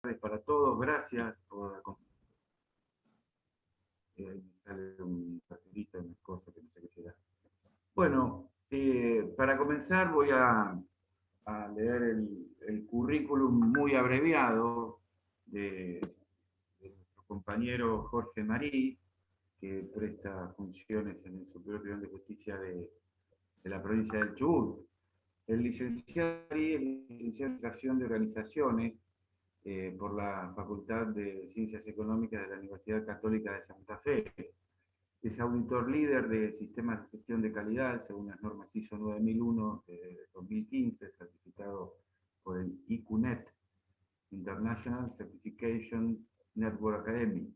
Para todos, gracias por acompañarme. Me sale un papelito, una cosa que no sé qué será. Bueno, para comenzar voy a leer el currículum muy abreviado de nuestro compañero Jorge Marí, que presta funciones en el Superior Tribunal de Justicia de la provincia del Chubut. El licenciado Marí es licenciado en Administración de Organizaciones por la Facultad de Ciencias Económicas de la Universidad Católica de Santa Fe. Es auditor líder de sistemas de gestión de calidad según las normas ISO 9001 de 2015, certificado por el IQNET, International Certification Network Academy.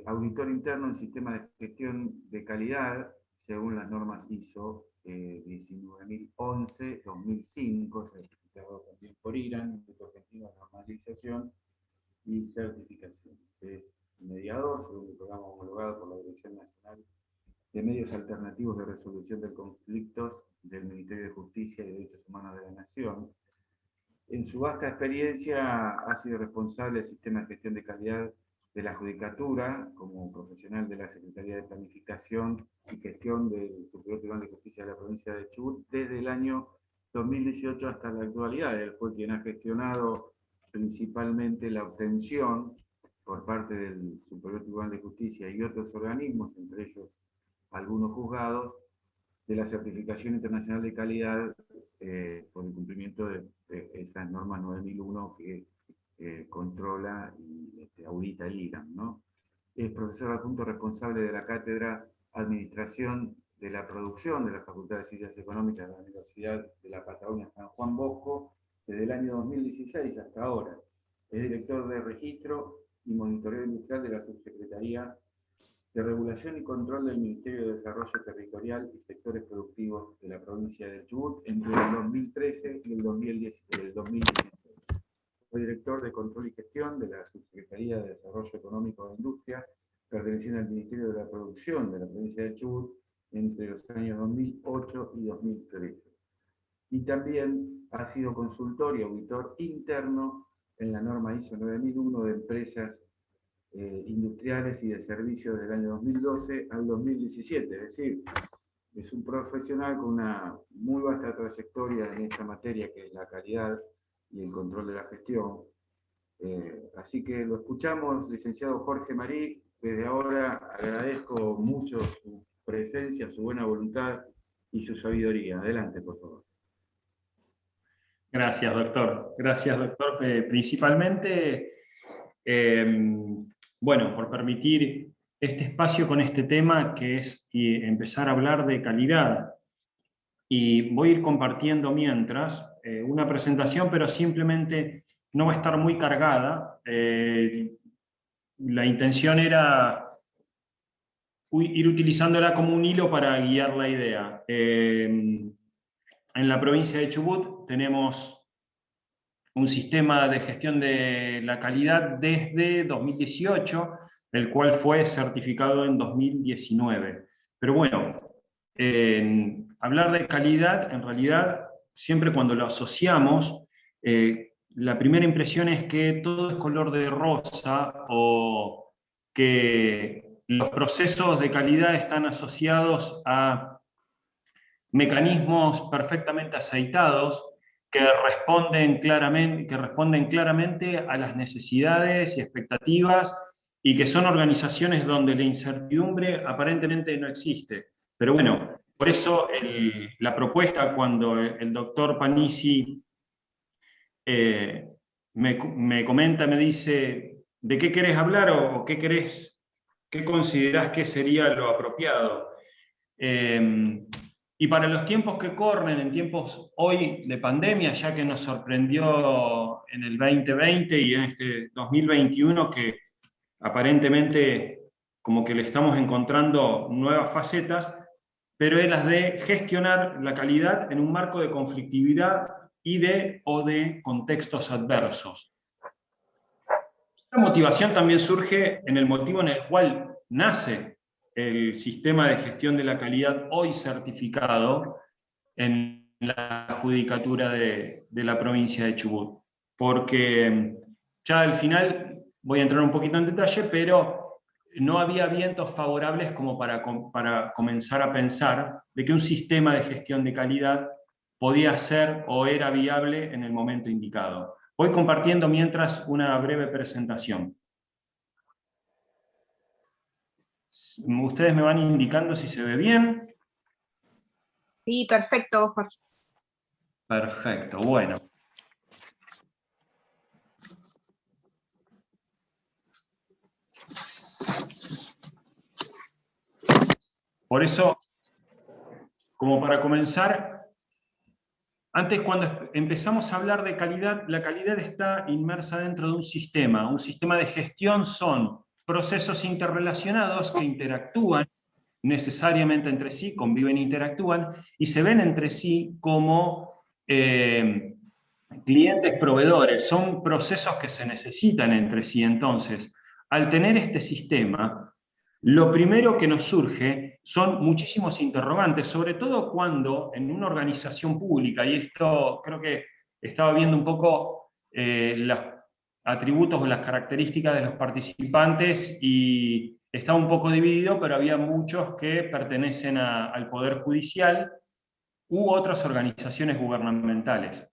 Auditor interno en sistemas de gestión de calidad según las normas ISO 19011-2005, certificado también por IRAN, Instituto Argentino de Normalización y Certificación. Es mediador según el programa homologado por la Dirección Nacional de Medios Alternativos de Resolución de Conflictos del Ministerio de Justicia y Derechos Humanos de la Nación. En su vasta experiencia ha sido responsable del sistema de gestión de calidad de la Judicatura, como profesional de la Secretaría de Planificación y Gestión del Superior Tribunal de Justicia de la provincia de Chubut desde el año 2018 hasta la actualidad. Él fue quien ha gestionado principalmente la obtención por parte del Superior Tribunal de Justicia y otros organismos, entre ellos algunos juzgados, de la certificación internacional de calidad por el cumplimiento de esas normas 9001 que controla y audita el IRAN, ¿no? Es profesor adjunto responsable de la Cátedra Administración de la Producción de la Facultad de Ciencias Económicas de la Universidad de la Patagonia San Juan Bosco desde el año 2016 hasta ahora. Es director de registro y monitoreo industrial de la Subsecretaría de Regulación y Control del Ministerio de Desarrollo Territorial y Sectores Productivos de la provincia de Chubut entre el 2013 y el 2016. Fue director de Control y Gestión de la Subsecretaría de Desarrollo Económico e Industria, perteneciente al Ministerio de la Producción de la provincia de Chubut entre los años 2008 y 2013. Y también ha sido consultor y auditor interno en la norma ISO 9001 de empresas industriales y de servicios del año 2012 al 2017, es decir, es un profesional con una muy vasta trayectoria en esta materia que es la calidad y el control de la gestión. Así que lo escuchamos, licenciado Jorge Marí. Desde ahora agradezco mucho su presencia, su buena voluntad y su sabiduría. Adelante, por favor. Gracias, doctor. Gracias, doctor. Principalmente, bueno, por permitir este espacio con este tema que es empezar a hablar de calidad. Y voy a ir compartiendo mientras una presentación, pero simplemente no va a estar muy cargada. La intención era ir utilizándola como un hilo para guiar la idea. En la provincia de Chubut tenemos un sistema de gestión de la calidad desde 2018, el cual fue certificado en 2019. Pero bueno, hablar de calidad, en realidad, siempre cuando lo asociamos, la primera impresión es que todo es color de rosa o que los procesos de calidad están asociados a mecanismos perfectamente aceitados que responden claramente a las necesidades y expectativas y que son organizaciones donde la incertidumbre aparentemente no existe. Pero bueno, por eso la propuesta cuando el doctor Panisi me comenta, me dice, ¿de qué querés hablar o qué considerás que sería lo apropiado? Y para los tiempos que corren, en tiempos hoy de pandemia, ya que nos sorprendió en el 2020 y en este 2021, que aparentemente como que le estamos encontrando nuevas facetas, pero es las de gestionar la calidad en un marco de conflictividad o de contextos adversos. La motivación también surge en el motivo en el cual nace el sistema de gestión de la calidad hoy certificado en la judicatura de la provincia de Chubut. porque ya al final voy a entrar un poquito en detalle, pero no había vientos favorables como para comenzar a pensar de que un sistema de gestión de calidad podía ser o era viable en el momento indicado. Voy compartiendo mientras una breve presentación. Ustedes me van indicando si se ve bien. Sí, perfecto, Jorge. Perfecto, bueno. Por eso, como para comenzar, antes cuando empezamos a hablar de calidad, la calidad está inmersa dentro de un sistema. Un sistema de gestión son procesos interrelacionados que interactúan necesariamente entre sí, conviven e interactúan, y se ven entre sí como clientes proveedores, son procesos que se necesitan entre sí. Entonces, al tener este sistema, lo primero que nos surge son muchísimos interrogantes, sobre todo cuando en una organización pública, y esto creo que estaba viendo un poco los atributos o las características de los participantes y estaba un poco dividido, pero había muchos que pertenecen al Poder Judicial u otras organizaciones gubernamentales.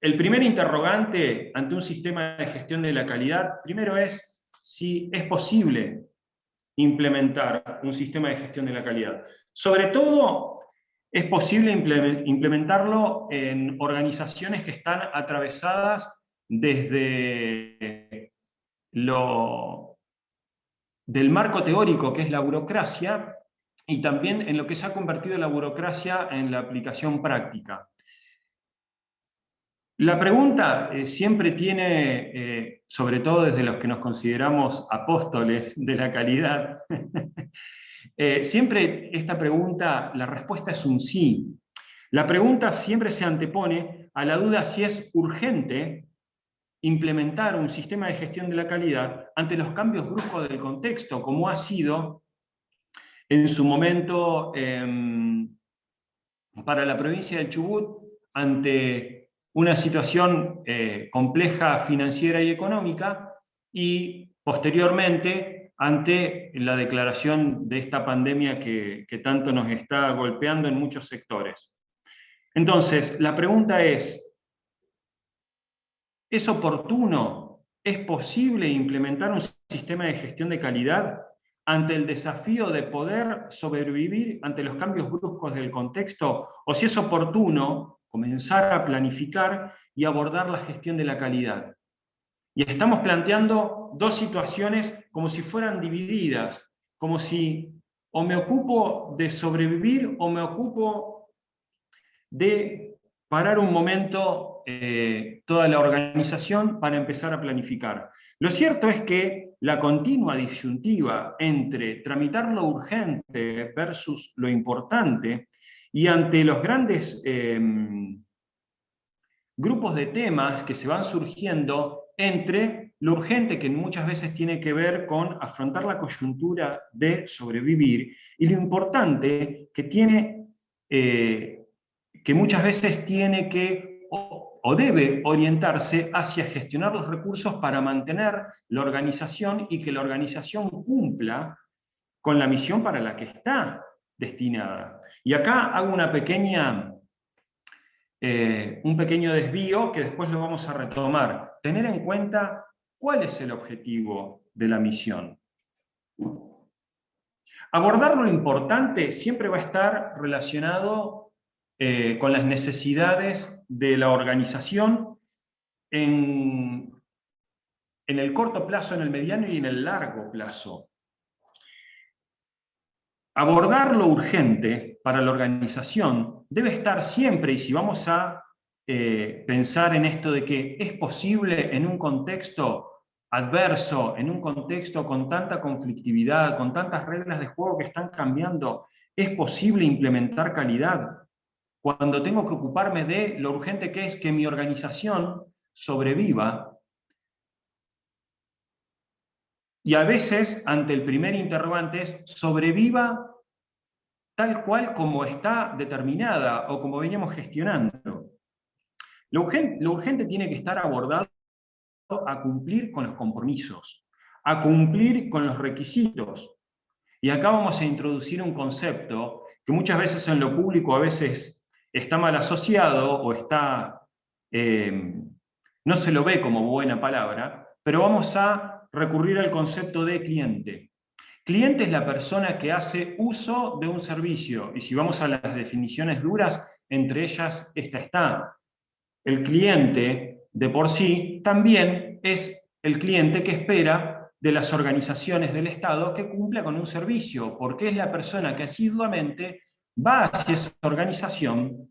El primer interrogante ante un sistema de gestión de la calidad, primero es si es posible implementar un sistema de gestión de la calidad. Sobre todo, es posible implementarlo en organizaciones que están atravesadas desde del marco teórico que es la burocracia y también en lo que se ha convertido la burocracia en la aplicación práctica. La pregunta siempre tiene, sobre todo desde los que nos consideramos apóstoles de la calidad, siempre esta pregunta, la respuesta es un sí. La pregunta siempre se antepone a la duda si es urgente implementar un sistema de gestión de la calidad ante los cambios bruscos del contexto, como ha sido en su momento para la provincia del Chubut, ante una situación compleja financiera y económica, y posteriormente ante la declaración de esta pandemia que tanto nos está golpeando en muchos sectores. Entonces, la pregunta ¿es oportuno? ¿Es posible implementar un sistema de gestión de calidad ante el desafío de poder sobrevivir ante los cambios bruscos del contexto? ¿O si es oportuno comenzar a planificar y abordar la gestión de la calidad? Y estamos planteando dos situaciones como si fueran divididas, como si o me ocupo de sobrevivir o me ocupo de parar un momento toda la organización para empezar a planificar. Lo cierto es que la continua disyuntiva entre tramitar lo urgente versus lo importante, y ante los grandes grupos de temas que se van surgiendo entre lo urgente, que muchas veces tiene que ver con afrontar la coyuntura de sobrevivir, y lo importante que tiene que muchas veces tiene que o debe orientarse hacia gestionar los recursos para mantener la organización y que la organización cumpla con la misión para la que está destinada. Y acá hago una un pequeño desvío que después lo vamos a retomar. Tener en cuenta cuál es el objetivo de la misión. Abordar lo importante siempre va a estar relacionado con las necesidades de la organización en el corto plazo, en el mediano y en el largo plazo. Abordar lo urgente para la organización debe estar siempre, y si vamos a pensar en esto de que es posible en un contexto adverso, en un contexto con tanta conflictividad, con tantas reglas de juego que están cambiando, es posible implementar calidad. Cuando tengo que ocuparme de lo urgente que es que mi organización sobreviva, y a veces, ante el primer interrogante, es sobreviva tal cual como está determinada o como veníamos gestionando. Lo urgente tiene que estar abordado a cumplir con los compromisos, a cumplir con los requisitos. Y acá vamos a introducir un concepto que muchas veces en lo público a veces está mal asociado o está, no se lo ve como buena palabra, pero vamos a recurrir al concepto de cliente. Cliente es la persona que hace uso de un servicio, y si vamos a las definiciones duras, entre ellas esta está. El cliente de por sí también es el cliente que espera de las organizaciones del Estado que cumpla con un servicio, porque es la persona que asiduamente va hacia esa organización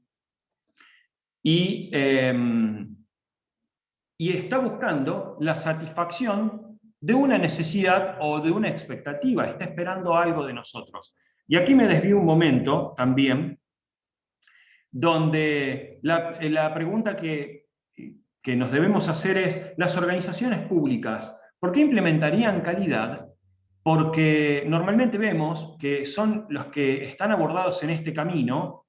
y está buscando la satisfacción de una necesidad o de una expectativa, está esperando algo de nosotros. Y aquí me desvío un momento también, donde la pregunta que nos debemos hacer es, las organizaciones públicas, ¿por qué implementarían calidad? Porque normalmente vemos que son los que están abordados en este camino,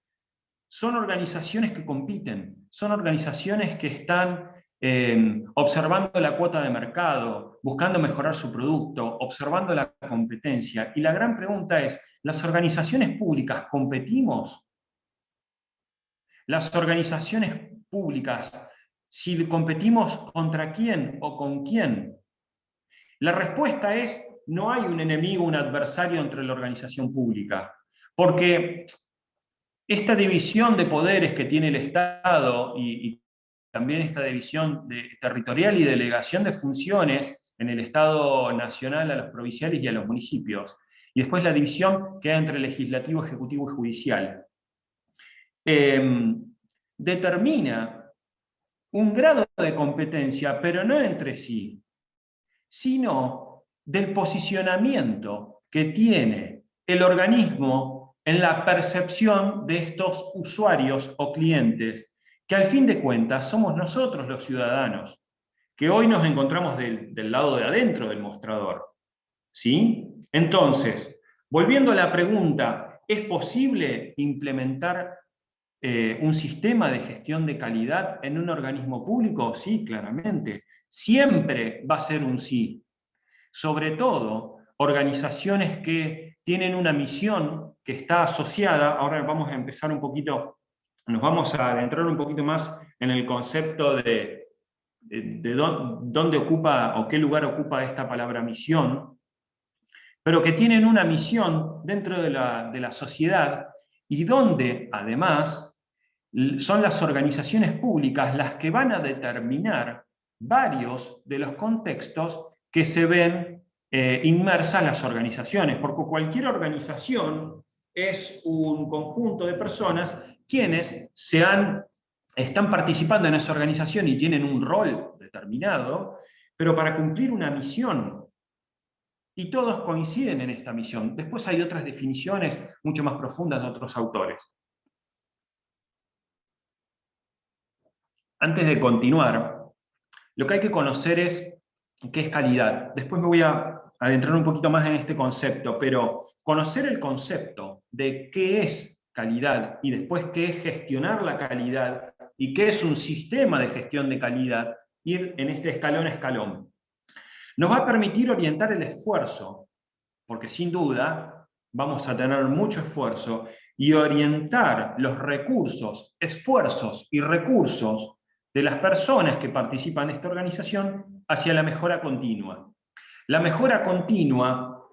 son organizaciones que compiten, son organizaciones que están observando la cuota de mercado, buscando mejorar su producto, observando la competencia. Y la gran pregunta es, ¿las organizaciones públicas competimos? Las organizaciones públicas, si competimos contra quién o con quién. La respuesta es, no hay un enemigo, un adversario entre la organización pública, porque esta división de poderes que tiene el Estado y también esta división territorial y delegación de funciones en el Estado nacional a los provinciales y a los municipios, y después la división que hay entre legislativo, ejecutivo y judicial, determina un grado de competencia, pero no entre sí, sino del posicionamiento que tiene el organismo en la percepción de estos usuarios o clientes, que al fin de cuentas somos nosotros los ciudadanos, que hoy nos encontramos del lado de adentro del mostrador. ¿Sí? Entonces, volviendo a la pregunta, ¿es posible implementar un sistema de gestión de calidad en un organismo público? Sí, claramente. Siempre va a ser un sí. Sobre todo, organizaciones que tienen una misión que está asociada, ahora vamos a empezar un poquito, nos vamos a adentrar un poquito más en el concepto de dónde ocupa o qué lugar ocupa esta palabra misión, pero que tienen una misión dentro de la sociedad y donde, además, son las organizaciones públicas las que van a determinar varios de los contextos que se ven inmersas las organizaciones, porque cualquier organización es un conjunto de personas quienes están participando en esa organización y tienen un rol determinado, pero para cumplir una misión. Y todos coinciden en esta misión. Después hay otras definiciones mucho más profundas de otros autores. Antes de continuar, lo que hay que conocer es qué es calidad. Después me voy a adentrar un poquito más en este concepto, pero conocer el concepto de qué es calidad y después qué es gestionar la calidad y qué es un sistema de gestión de calidad, ir en este escalón a escalón. Nos va a permitir orientar el esfuerzo, porque sin duda vamos a tener mucho esfuerzo, y orientar los recursos, esfuerzos y recursos de las personas que participan en esta organización hacia la mejora continua. La mejora continua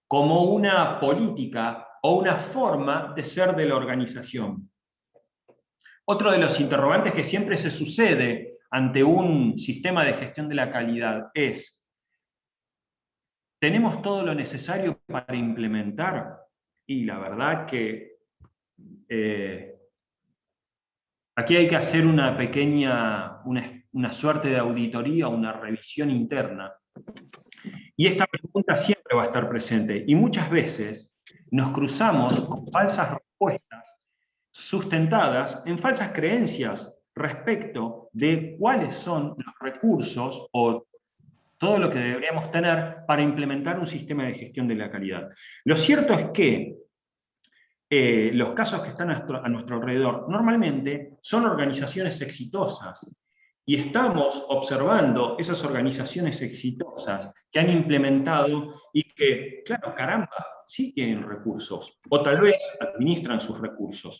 como una política o una forma de ser de la organización. Otro de los interrogantes que siempre se sucede ante un sistema de gestión de la calidad es: ¿tenemos todo lo necesario para implementar? Y la verdad que aquí hay que hacer una pequeña, una suerte de auditoría, una revisión interna. Y esta pregunta siempre va a estar presente. Y muchas veces nos cruzamos con falsas respuestas sustentadas en falsas creencias respecto de cuáles son los recursos o todo lo que deberíamos tener para implementar un sistema de gestión de la calidad. Lo cierto es que los casos que están a nuestro alrededor, normalmente son organizaciones exitosas. Y estamos observando esas organizaciones exitosas que han implementado y que, claro, caramba, sí tienen recursos, o tal vez administran sus recursos.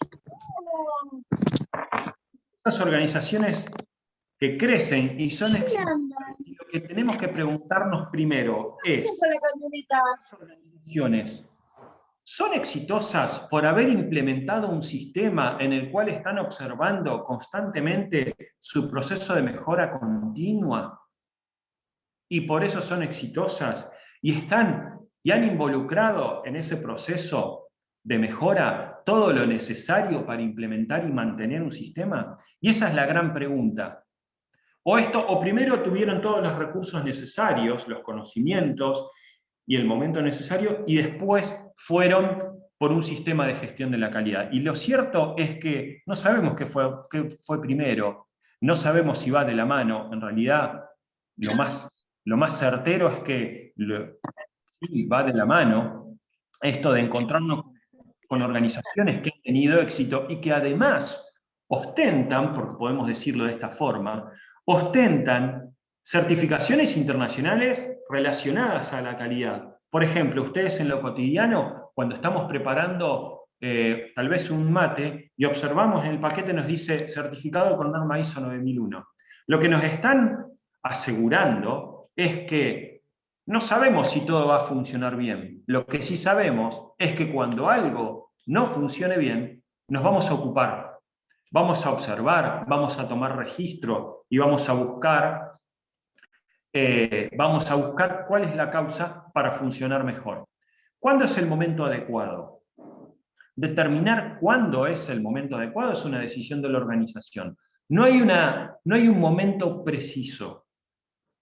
Esas organizaciones que crecen y son exitosas, y lo que tenemos que preguntarnos primero es, ¿las organizaciones son exitosas por haber implementado un sistema en el cual están observando constantemente su proceso de mejora continua? Y por eso son exitosas y han involucrado en ese proceso de mejora todo lo necesario para implementar y mantener un sistema. Y esa es la gran pregunta. O primero tuvieron todos los recursos necesarios, los conocimientos y el momento necesario, y después fueron por un sistema de gestión de la calidad. Y lo cierto es que no sabemos qué fue primero, no sabemos si va de la mano. En realidad, lo más certero es que sí, va de la mano esto de encontrarnos con organizaciones que han tenido éxito y que además ostentan, porque podemos decirlo de esta forma, ostentan certificaciones internacionales relacionadas a la calidad. Por ejemplo, ustedes en lo cotidiano, cuando estamos preparando tal vez un mate y observamos en el paquete nos dice certificado con norma ISO 9001. Lo que nos están asegurando es que no sabemos si todo va a funcionar bien. Lo que sí sabemos es que cuando algo no funcione bien, nos vamos a ocupar. Vamos a observar, vamos a tomar registro y vamos a buscar cuál es la causa para funcionar mejor. ¿Cuándo es el momento adecuado? Determinar cuándo es el momento adecuado es una decisión de la organización. No hay un momento preciso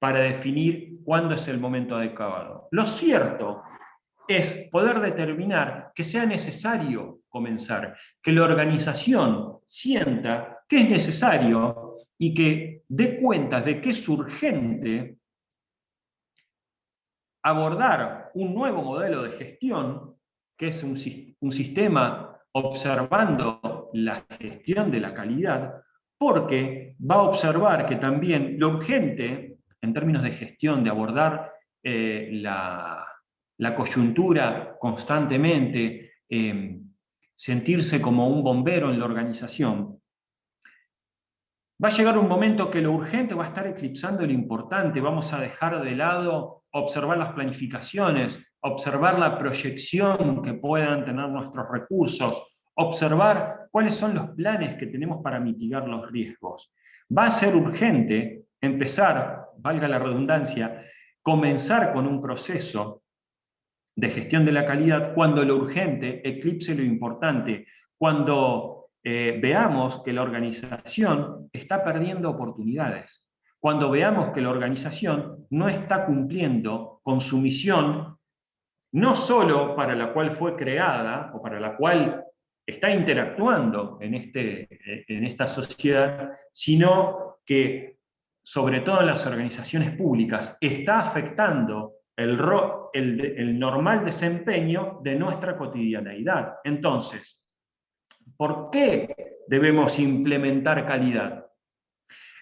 para definir cuándo es el momento adecuado. Lo cierto es poder determinar que sea necesario comenzar, que la organización sienta que es necesario y que dé cuenta de que es urgente abordar un nuevo modelo de gestión, que es un sistema observando la gestión de la calidad, porque va a observar que también lo urgente, en términos de gestión, de abordar la coyuntura constantemente, sentirse como un bombero en la organización, va a llegar un momento que lo urgente va a estar eclipsando lo importante, vamos a dejar de lado observar las planificaciones, observar la proyección que puedan tener nuestros recursos, observar cuáles son los planes que tenemos para mitigar los riesgos. Va a ser urgente empezar, valga la redundancia, comenzar con un proceso de gestión de la calidad cuando lo urgente eclipse lo importante, cuando veamos que la organización está perdiendo oportunidades, cuando veamos que la organización no está cumpliendo con su misión, no solo para la cual fue creada o para la cual está interactuando en esta sociedad, sino que, sobre todo en las organizaciones públicas, está afectando el normal desempeño de nuestra cotidianeidad. Entonces, ¿por qué debemos implementar calidad?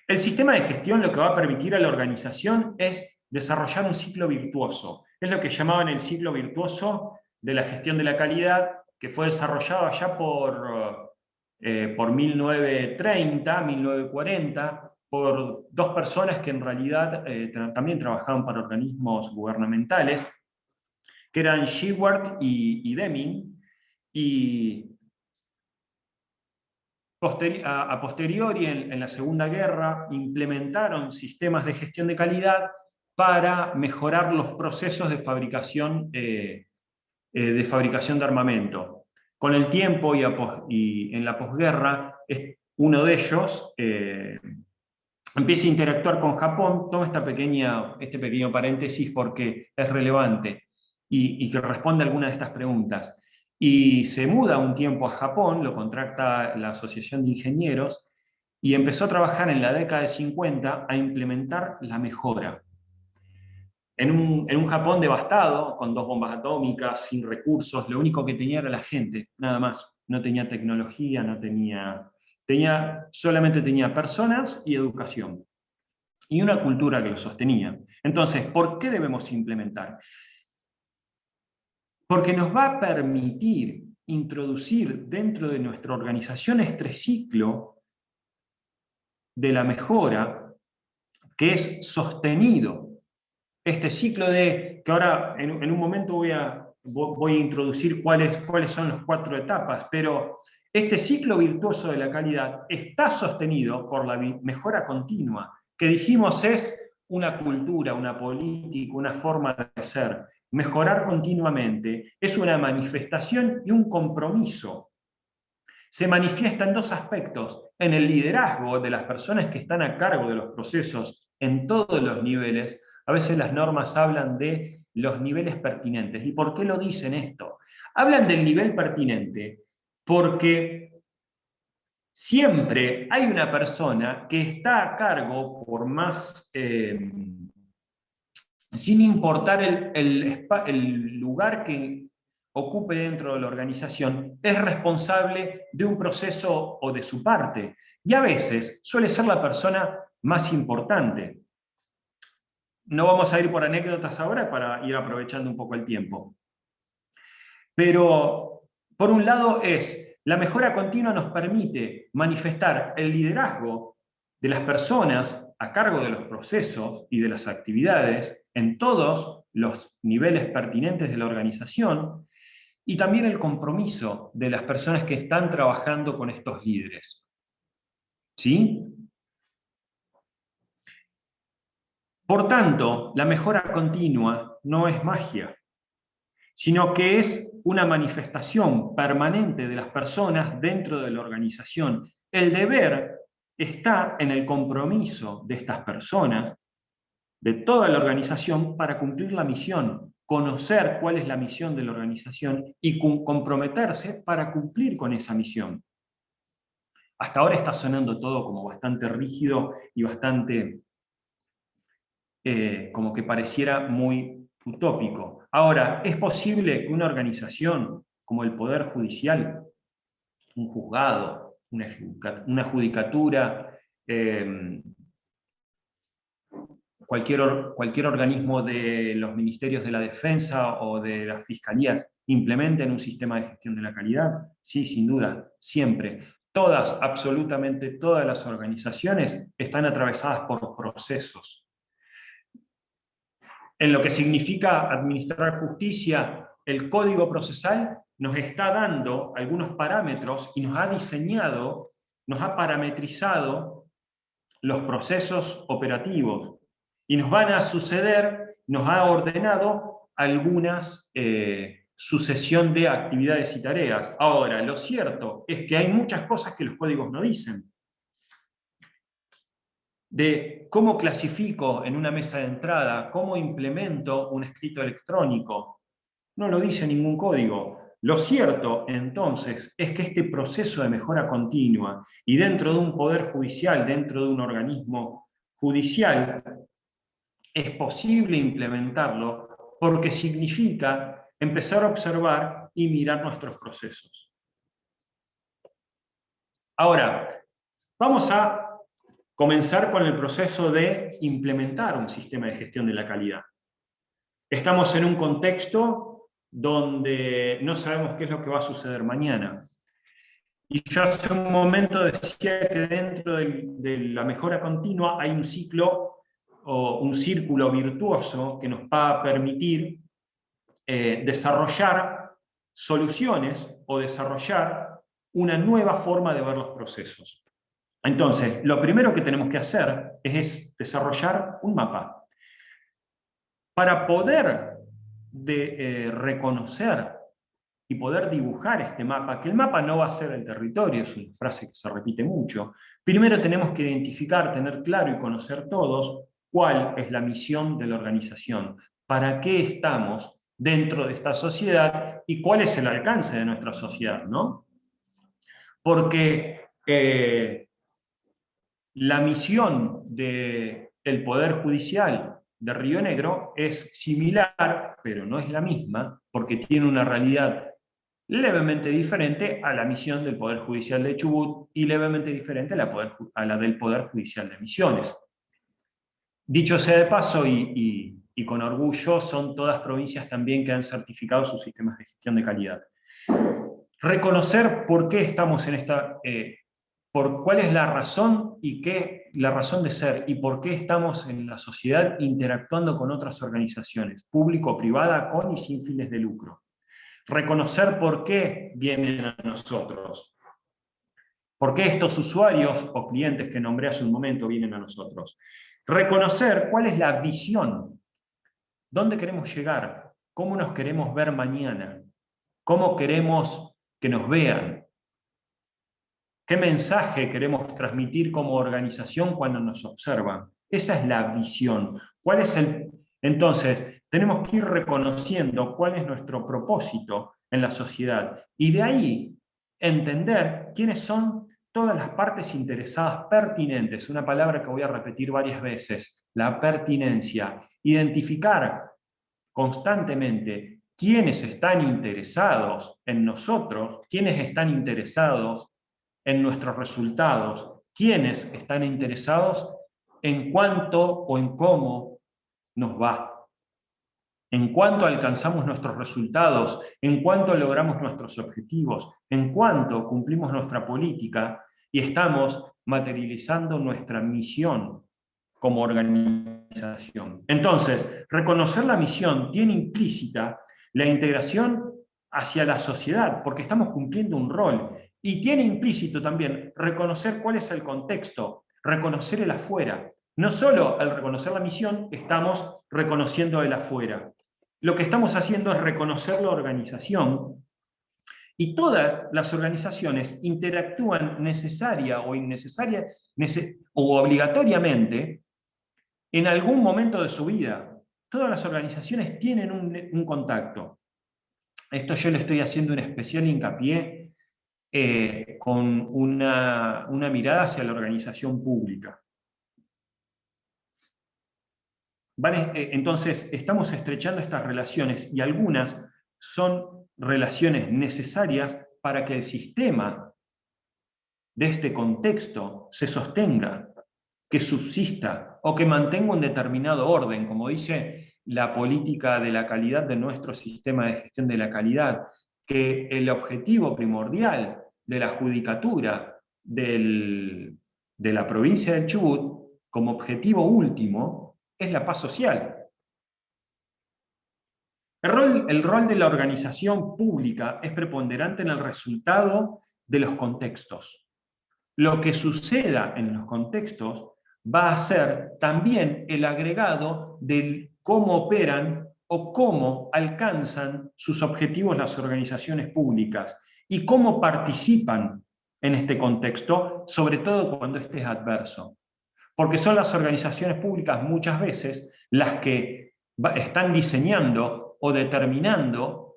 El sistema de gestión lo que va a permitir a la organización es desarrollar un ciclo virtuoso. Es lo que llamaban el ciclo virtuoso de la gestión de la calidad, que fue desarrollado allá por 1930, 1940, por dos personas que en realidad también trabajaban para organismos gubernamentales, que eran Shewhart y Deming, y a posteriori, en la Segunda Guerra, implementaron sistemas de gestión de calidad para mejorar los procesos de fabricación de armamento. Con el tiempo y en la posguerra, uno de ellos empieza a interactuar con Japón. Tomo este pequeño paréntesis porque es relevante y que responde a algunas de estas preguntas. Y se muda un tiempo a Japón, lo contrata la Asociación de Ingenieros, y empezó a trabajar en la década de 50 a implementar la mejora. en un Japón devastado, con 2 bombas atómicas, sin recursos, lo único que tenía era la gente, nada más. No tenía tecnología, no tenía... solamente tenía personas y educación. Y una cultura que lo sostenía. Entonces, ¿por qué debemos implementar? Porque nos va a permitir introducir dentro de nuestra organización este ciclo de la mejora que es sostenido. Este ciclo de, que ahora en un momento voy a introducir cuáles son las 4 etapas, pero este ciclo virtuoso de la calidad está sostenido por la mejora continua, que dijimos es una cultura, una política, una forma de ser. Mejorar continuamente es una manifestación y un compromiso. Se manifiesta en 2 aspectos: en el liderazgo de las personas que están a cargo de los procesos en todos los niveles. A veces las normas hablan de los niveles pertinentes. ¿Y por qué lo dicen esto? Hablan del nivel pertinente porque siempre hay una persona que está a cargo, por más, sin importar el lugar que ocupe dentro de la organización, es responsable de un proceso o de su parte. Y a veces suele ser la persona más importante. No vamos a ir por anécdotas ahora para ir aprovechando un poco el tiempo. Pero, por un lado, la mejora continua nos permite manifestar el liderazgo de las personas a cargo de los procesos y de las actividades en todos los niveles pertinentes de la organización, y también el compromiso de las personas que están trabajando con estos líderes. ¿Sí? Por tanto, la mejora continua no es magia, sino que es una manifestación permanente de las personas dentro de la organización. El deber está en el compromiso de estas personas, de toda la organización, para cumplir la misión, conocer cuál es la misión de la organización y comprometerse para cumplir con esa misión. Hasta ahora está sonando todo como bastante rígido y bastante como que pareciera muy utópico. Ahora, ¿es posible que una organización como el Poder Judicial, un juzgado, una judicatura, cualquier organismo de los ministerios de la defensa o de las fiscalías implementen un sistema de gestión de la calidad? Sí, sin duda, siempre. Todas, absolutamente todas las organizaciones están atravesadas por procesos. En lo que significa administrar justicia, el Código Procesal nos está dando algunos parámetros y nos ha diseñado, nos ha parametrizado los procesos operativos y nos van a suceder, nos ha ordenado algunas sucesión de actividades y tareas. Ahora, lo cierto es que hay muchas cosas que los códigos no dicen. De cómo clasifico en una mesa de entrada, cómo implemento un escrito electrónico. No lo dice ningún código. Lo cierto, entonces, es que este proceso de mejora continua y dentro de un poder judicial, dentro de un organismo judicial, es posible implementarlo porque significa empezar a observar y mirar nuestros procesos. Ahora, vamos a comenzar con el proceso de implementar un sistema de gestión de la calidad. Estamos en un contexto donde no sabemos qué es lo que va a suceder mañana. Y yo hace un momento decía que dentro de la mejora continua hay un ciclo o un círculo virtuoso que nos va a permitir desarrollar soluciones o desarrollar una nueva forma de ver los procesos. Entonces, lo primero que tenemos que hacer es desarrollar un mapa. Para poder reconocer y poder dibujar este mapa, que el mapa no va a ser el territorio, es una frase que se repite mucho, primero tenemos que identificar, tener claro y conocer todos cuál es la misión de la organización, para qué estamos dentro de esta sociedad y cuál es el alcance de nuestra sociedad, ¿no? Porque la misión del Poder Judicial de Río Negro es similar, pero no es la misma, porque tiene una realidad levemente diferente a la misión del Poder Judicial de Chubut y levemente diferente a la del Poder Judicial de Misiones. Dicho sea de paso, y con orgullo, son todas provincias también que han certificado sus sistemas de gestión de calidad. Reconocer por qué estamos en esta, por cuál es la razón la razón de ser y por qué estamos en la sociedad interactuando con otras organizaciones, público-privada, con y sin fines de lucro. Reconocer por qué vienen a nosotros. ¿Por qué estos usuarios o clientes que nombré hace un momento vienen a nosotros? Reconocer cuál es la visión, dónde queremos llegar, cómo nos queremos ver mañana, cómo queremos que nos vean, qué mensaje queremos transmitir como organización cuando nos observan. Esa es la visión. Entonces, tenemos que ir reconociendo cuál es nuestro propósito en la sociedad y de ahí entender quiénes son todas las partes interesadas pertinentes, una palabra que voy a repetir varias veces, la pertinencia, identificar constantemente quiénes están interesados en nosotros, quiénes están interesados en nuestros resultados, quiénes están interesados en cuánto o en cómo nos va, en cuánto alcanzamos nuestros resultados, en cuánto logramos nuestros objetivos, en cuánto cumplimos nuestra política y estamos materializando nuestra misión como organización. Entonces, reconocer la misión tiene implícita la integración hacia la sociedad, porque estamos cumpliendo un rol, y tiene implícito también reconocer cuál es el contexto, reconocer el afuera. No solo al reconocer la misión, estamos reconociendo el afuera. Lo que estamos haciendo es reconocer la organización, y todas las organizaciones interactúan necesaria o innecesaria o obligatoriamente en algún momento de su vida. Todas las organizaciones tienen un contacto. Esto yo le estoy haciendo un especial hincapié con una mirada hacia la organización pública. ¿Vale? Entonces, estamos estrechando estas relaciones y algunas son relaciones necesarias para que el sistema de este contexto se sostenga, que subsista o que mantenga un determinado orden, como dice la política de la calidad de nuestro sistema de gestión de la calidad, que el objetivo primordial de la judicatura de la provincia del Chubut, como objetivo último, es la paz social. El rol de la organización pública es preponderante en el resultado de los contextos. Lo que suceda en los contextos va a ser también el agregado de cómo operan o cómo alcanzan sus objetivos las organizaciones públicas y cómo participan en este contexto, sobre todo cuando este es adverso. Porque son las organizaciones públicas muchas veces las que están diseñando o determinando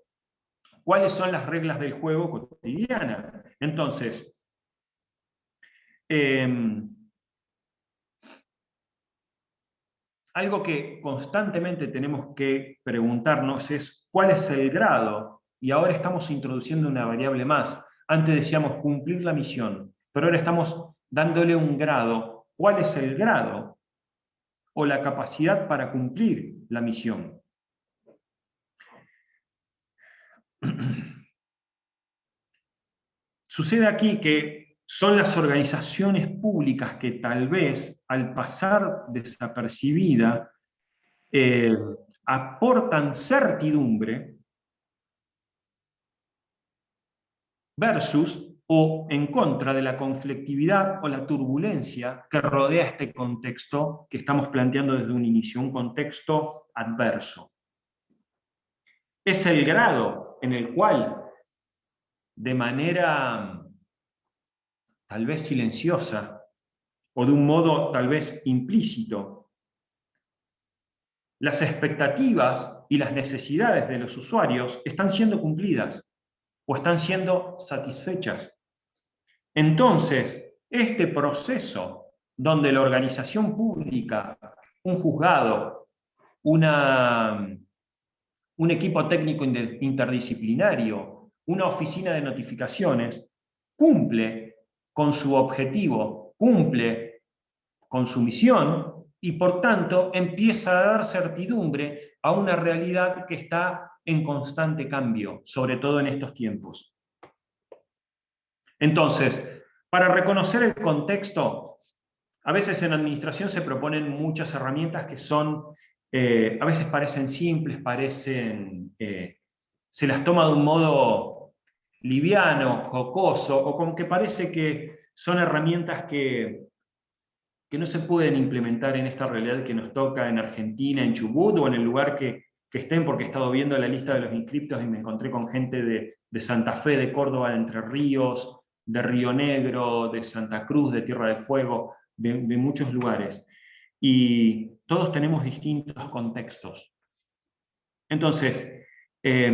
cuáles son las reglas del juego cotidiana. Entonces, algo que constantemente tenemos que preguntarnos es cuál es el grado, y ahora estamos introduciendo una variable más. Antes decíamos cumplir la misión, pero ahora estamos dándole un grado. ¿Cuál es el grado o la capacidad para cumplir la misión? Sucede aquí que son las organizaciones públicas que tal vez, al pasar desapercibida, aportan certidumbre versus o en contra de la conflictividad o la turbulencia que rodea este contexto que estamos planteando desde un inicio, un contexto adverso. Es el grado en el cual, de manera tal vez silenciosa o de un modo tal vez implícito, las expectativas y las necesidades de los usuarios están siendo cumplidas o están siendo satisfechas. Entonces, este proceso donde la organización pública, un juzgado, un equipo técnico interdisciplinario, una oficina de notificaciones, cumple con su objetivo, cumple con su misión, y por tanto empieza a dar certidumbre a una realidad que está en constante cambio, sobre todo en estos tiempos. Entonces, para reconocer el contexto, a veces en administración se proponen muchas herramientas que son, a veces parecen simples, se las toma de un modo liviano, jocoso, o como que parece que son herramientas que no se pueden implementar en esta realidad que nos toca en Argentina, en Chubut, o en el lugar que estén, porque he estado viendo la lista de los inscriptos y me encontré con gente de Santa Fe, de Córdoba, de Entre Ríos, de Río Negro, de Santa Cruz, de Tierra del Fuego, de muchos lugares. Y todos tenemos distintos contextos. Entonces, es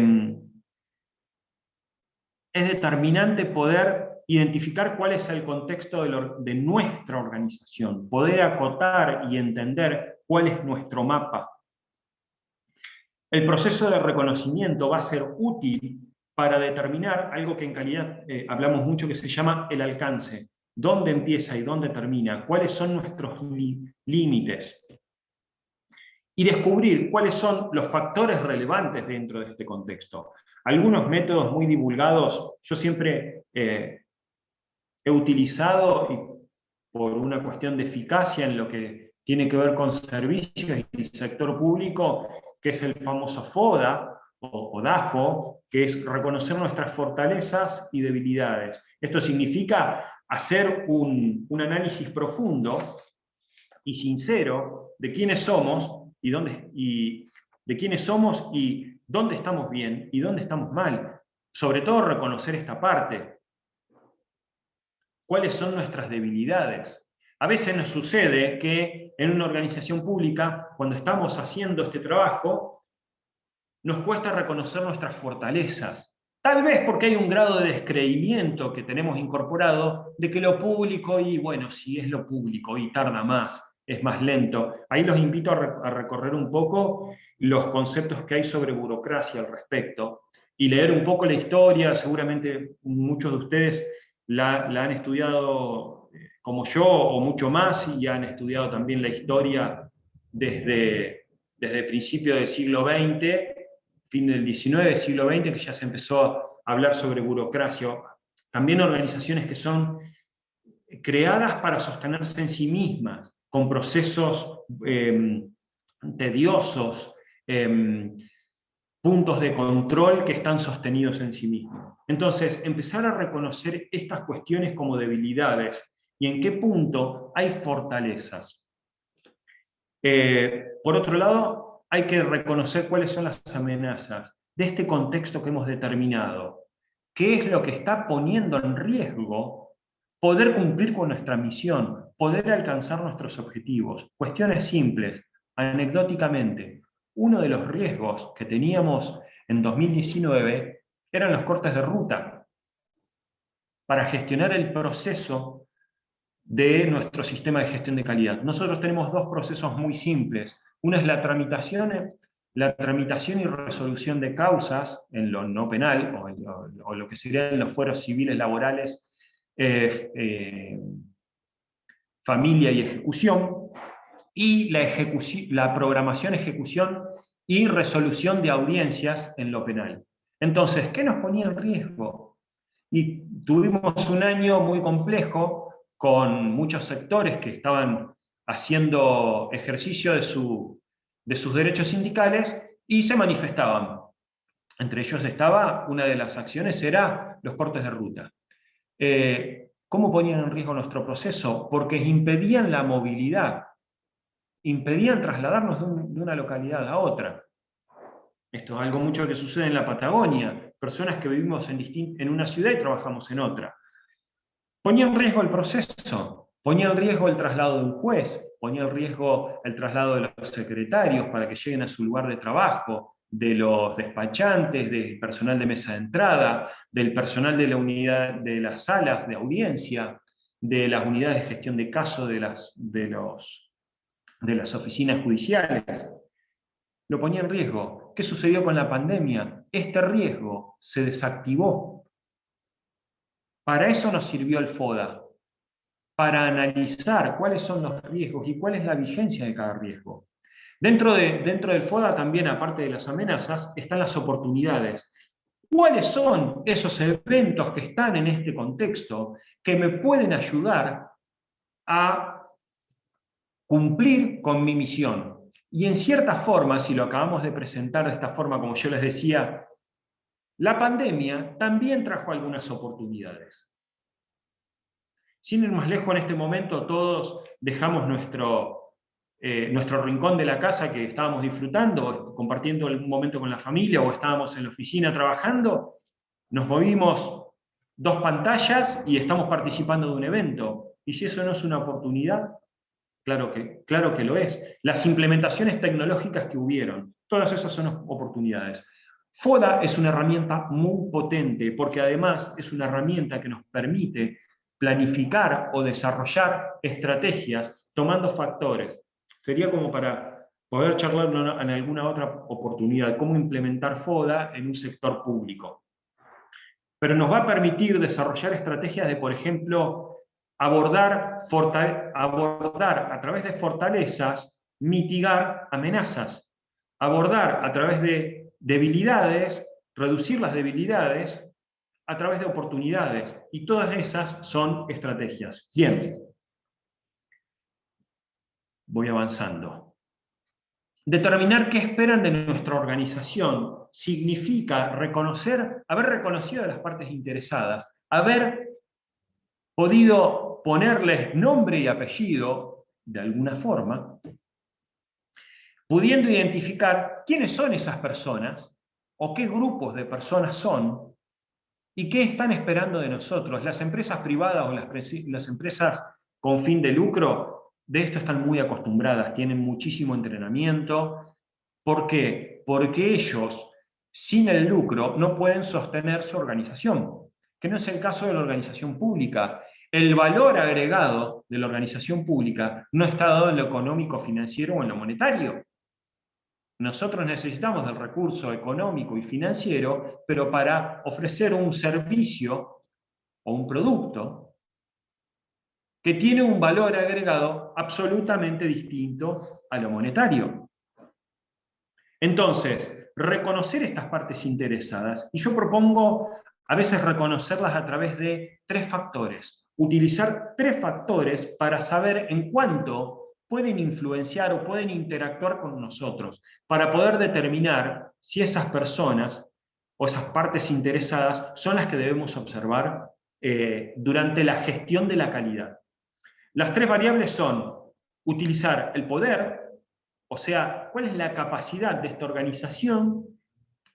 determinante poder identificar cuál es el contexto de nuestra organización, poder acotar y entender cuál es nuestro mapa. El proceso de reconocimiento va a ser útil para determinar algo que en calidad hablamos mucho, que se llama el alcance. ¿Dónde empieza y dónde termina? ¿Cuáles son nuestros límites? Y descubrir cuáles son los factores relevantes dentro de este contexto. Algunos métodos muy divulgados, yo siempre he utilizado, y por una cuestión de eficacia en lo que tiene que ver con servicios y sector público, que es el famoso FODA, o DAFO, que es reconocer nuestras fortalezas y debilidades. Esto significa hacer un análisis profundo y sincero de quiénes somos y dónde estamos bien y dónde estamos mal. Sobre todo reconocer esta parte. ¿Cuáles son nuestras debilidades? A veces nos sucede que en una organización pública, cuando estamos haciendo este trabajo, nos cuesta reconocer nuestras fortalezas. Tal vez porque hay un grado de descreimiento que tenemos incorporado de que lo público, y bueno, si es lo público y tarda más, es más lento. Ahí los invito a recorrer un poco los conceptos que hay sobre burocracia al respecto y leer un poco la historia. Seguramente muchos de ustedes la han estudiado como yo o mucho más, y han estudiado también la historia desde principios del siglo XX, fin del XIX, siglo XX, que ya se empezó a hablar sobre burocracia. También organizaciones que son creadas para sostenerse en sí mismas, con procesos tediosos, puntos de control que están sostenidos en sí mismos. Entonces, empezar a reconocer estas cuestiones como debilidades y en qué punto hay fortalezas. Por otro lado, hay que reconocer cuáles son las amenazas de este contexto que hemos determinado. ¿Qué es lo que está poniendo en riesgo poder cumplir con nuestra misión, poder alcanzar nuestros objetivos? Cuestiones simples. Anecdóticamente, uno de los riesgos que teníamos en 2019 eran los cortes de ruta para gestionar el proceso de nuestro sistema de gestión de calidad. Nosotros tenemos dos procesos muy simples. Uno es la tramitación y resolución de causas en lo no penal, o lo que serían los fueros civiles laborales, familia y ejecución, y la programación, ejecución y resolución de audiencias en lo penal. Entonces, ¿qué nos ponía en riesgo? Y tuvimos un año muy complejo, con muchos sectores que estaban haciendo ejercicio de sus derechos sindicales y se manifestaban. Entre ellos una de las acciones era los cortes de ruta. ¿Cómo ponían en riesgo nuestro proceso? Porque impedían la movilidad, impedían trasladarnos de una localidad a otra. Esto es algo mucho que sucede en la Patagonia, personas que vivimos en una ciudad y trabajamos en otra. Ponía en riesgo el proceso, ponía en riesgo el traslado de un juez, ponía en riesgo el traslado de los secretarios para que lleguen a su lugar de trabajo, de los despachantes, del personal de mesa de entrada, del personal de la unidad de las salas de audiencia, de las unidades de gestión de casos de las oficinas judiciales. lo ponía en riesgo. ¿Qué sucedió con la pandemia? Este riesgo se desactivó. Para eso nos sirvió el FODA, para analizar cuáles son los riesgos y cuál es la vigencia de cada riesgo. Dentro del FODA también, aparte de las amenazas, están las oportunidades. ¿Cuáles son esos eventos que están en este contexto que me pueden ayudar a cumplir con mi misión? Y en cierta forma, si lo acabamos de presentar de esta forma, como yo les decía, la pandemia también trajo algunas oportunidades. Sin ir más lejos, en este momento todos dejamos nuestro rincón de la casa que estábamos disfrutando, compartiendo algún momento con la familia, o estábamos en la oficina trabajando, nos movimos 2 pantallas y estamos participando de un evento. ¿Y si eso no es una oportunidad? Claro que lo es. Las implementaciones tecnológicas que hubieron, todas esas son oportunidades. FODA es una herramienta muy potente, porque además es una herramienta que nos permite planificar o desarrollar estrategias tomando factores. Sería como para poder charlar en alguna otra oportunidad, cómo implementar FODA en un sector público. Pero nos va a permitir desarrollar estrategias de, por ejemplo, abordar a través de fortalezas, mitigar amenazas. Abordar a través de debilidades, reducir las debilidades a través de oportunidades. Y todas esas son estrategias. Bien. Voy avanzando. Determinar qué esperan de nuestra organización significa haber reconocido a las partes interesadas, haber podido ponerles nombre y apellido de alguna forma, pudiendo identificar quiénes son esas personas o qué grupos de personas son y qué están esperando de nosotros. Las empresas privadas o las empresas con fin de lucro de esto están muy acostumbradas, tienen muchísimo entrenamiento. ¿Por qué? Porque ellos, sin el lucro, no pueden sostener su organización, que no es el caso de la organización pública. El valor agregado de la organización pública no está dado en lo económico, financiero o en lo monetario. Nosotros necesitamos del recurso económico y financiero, pero para ofrecer un servicio o un producto que tiene un valor agregado absolutamente distinto a lo monetario. Entonces, reconocer estas partes interesadas, y yo propongo a veces reconocerlas a través de 3 factores. Utilizar 3 factores para saber en cuánto pueden influenciar o pueden interactuar con nosotros, para poder determinar si esas personas o esas partes interesadas son las que debemos observar durante la gestión de la calidad. Las 3 variables son utilizar el poder, o sea, cuál es la capacidad de esta organización,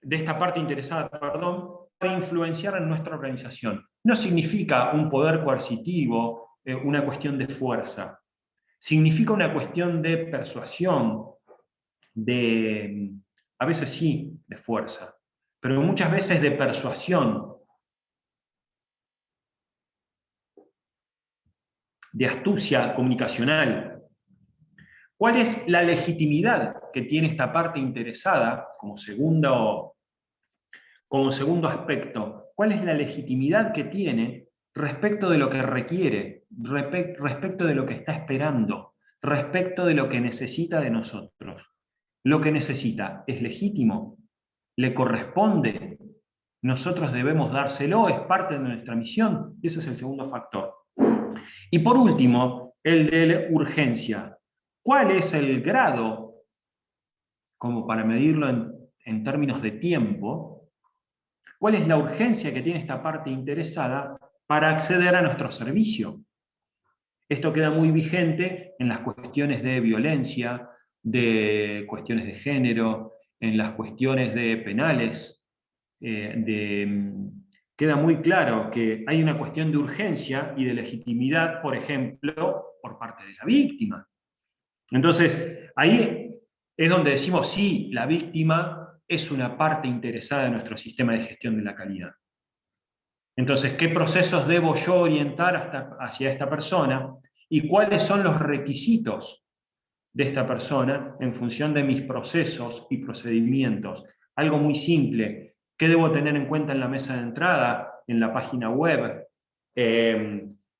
de esta parte interesada, perdón, para influenciar en nuestra organización. No significa un poder coercitivo, una cuestión de fuerza. Significa una cuestión de persuasión, a veces sí, de fuerza, pero muchas veces de persuasión, de astucia comunicacional. ¿Cuál es la legitimidad que tiene esta parte interesada como segundo aspecto? ¿Cuál es la legitimidad que tiene respecto de lo que requiere, respecto de lo que está esperando, respecto de lo que necesita de nosotros? ¿Lo que necesita es legítimo? ¿Le corresponde? ¿Nosotros debemos dárselo? ¿Es parte de nuestra misión? Ese es el segundo factor. Y por último, el de urgencia. ¿Cuál es el grado, como para medirlo en términos de tiempo, cuál es la urgencia que tiene esta parte interesada para acceder a nuestro servicio? Esto queda muy vigente en las cuestiones de violencia, de cuestiones de género, en las cuestiones de penales, queda muy claro que hay una cuestión de urgencia y de legitimidad, por ejemplo, por parte de la víctima. Entonces, ahí es donde decimos, sí, la víctima es una parte interesada en nuestro sistema de gestión de la calidad. Entonces, ¿qué procesos debo yo orientar hacia esta persona? ¿Y cuáles son los requisitos de esta persona en función de mis procesos y procedimientos. Algo muy simple. ¿Qué debo tener en cuenta en la mesa de entrada, en la página web?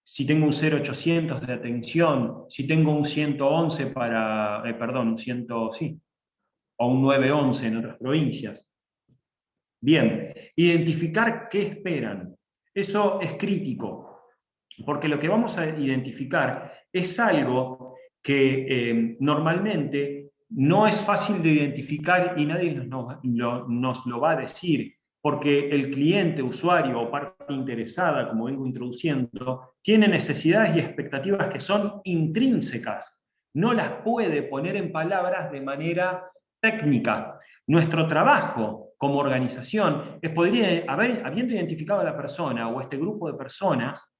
Si tengo un 0800 de atención, si tengo un 111 para, un 100, sí, o un 911 en otras provincias. Bien, identificar qué esperan. Eso es crítico, porque lo que vamos a identificar es algo que normalmente no es fácil de identificar y nadie nos lo va a decir, porque el cliente, usuario o parte interesada, como vengo introduciendo, tiene necesidades y expectativas que son intrínsecas. No las puede poner en palabras de manera técnica. Nuestro trabajo como organización es habiendo identificado a la persona o este grupo de personas,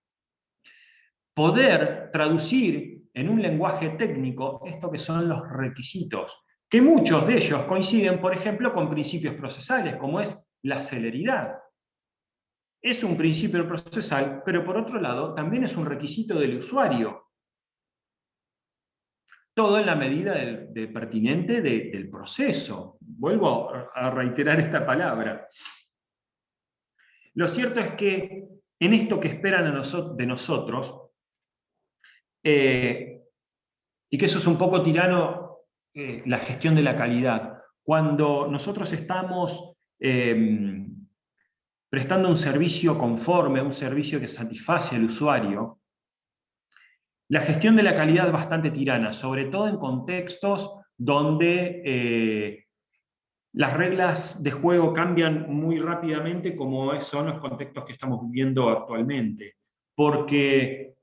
poder traducir en un lenguaje técnico esto que son los requisitos, que muchos de ellos coinciden, por ejemplo, con principios procesales, como es la celeridad. Es un principio procesal, pero por otro lado también es un requisito del usuario. Todo en la medida pertinente del proceso. Vuelvo a reiterar esta palabra. Lo cierto es que en esto que esperan de nosotros, y que eso es un poco tirano, la gestión de la calidad. Cuando nosotros estamos prestando un servicio conforme, un servicio que satisface al usuario, la gestión de la calidad es bastante tirana, sobre todo en contextos donde las reglas de juego cambian muy rápidamente, como son los contextos que estamos viviendo actualmente. Porque,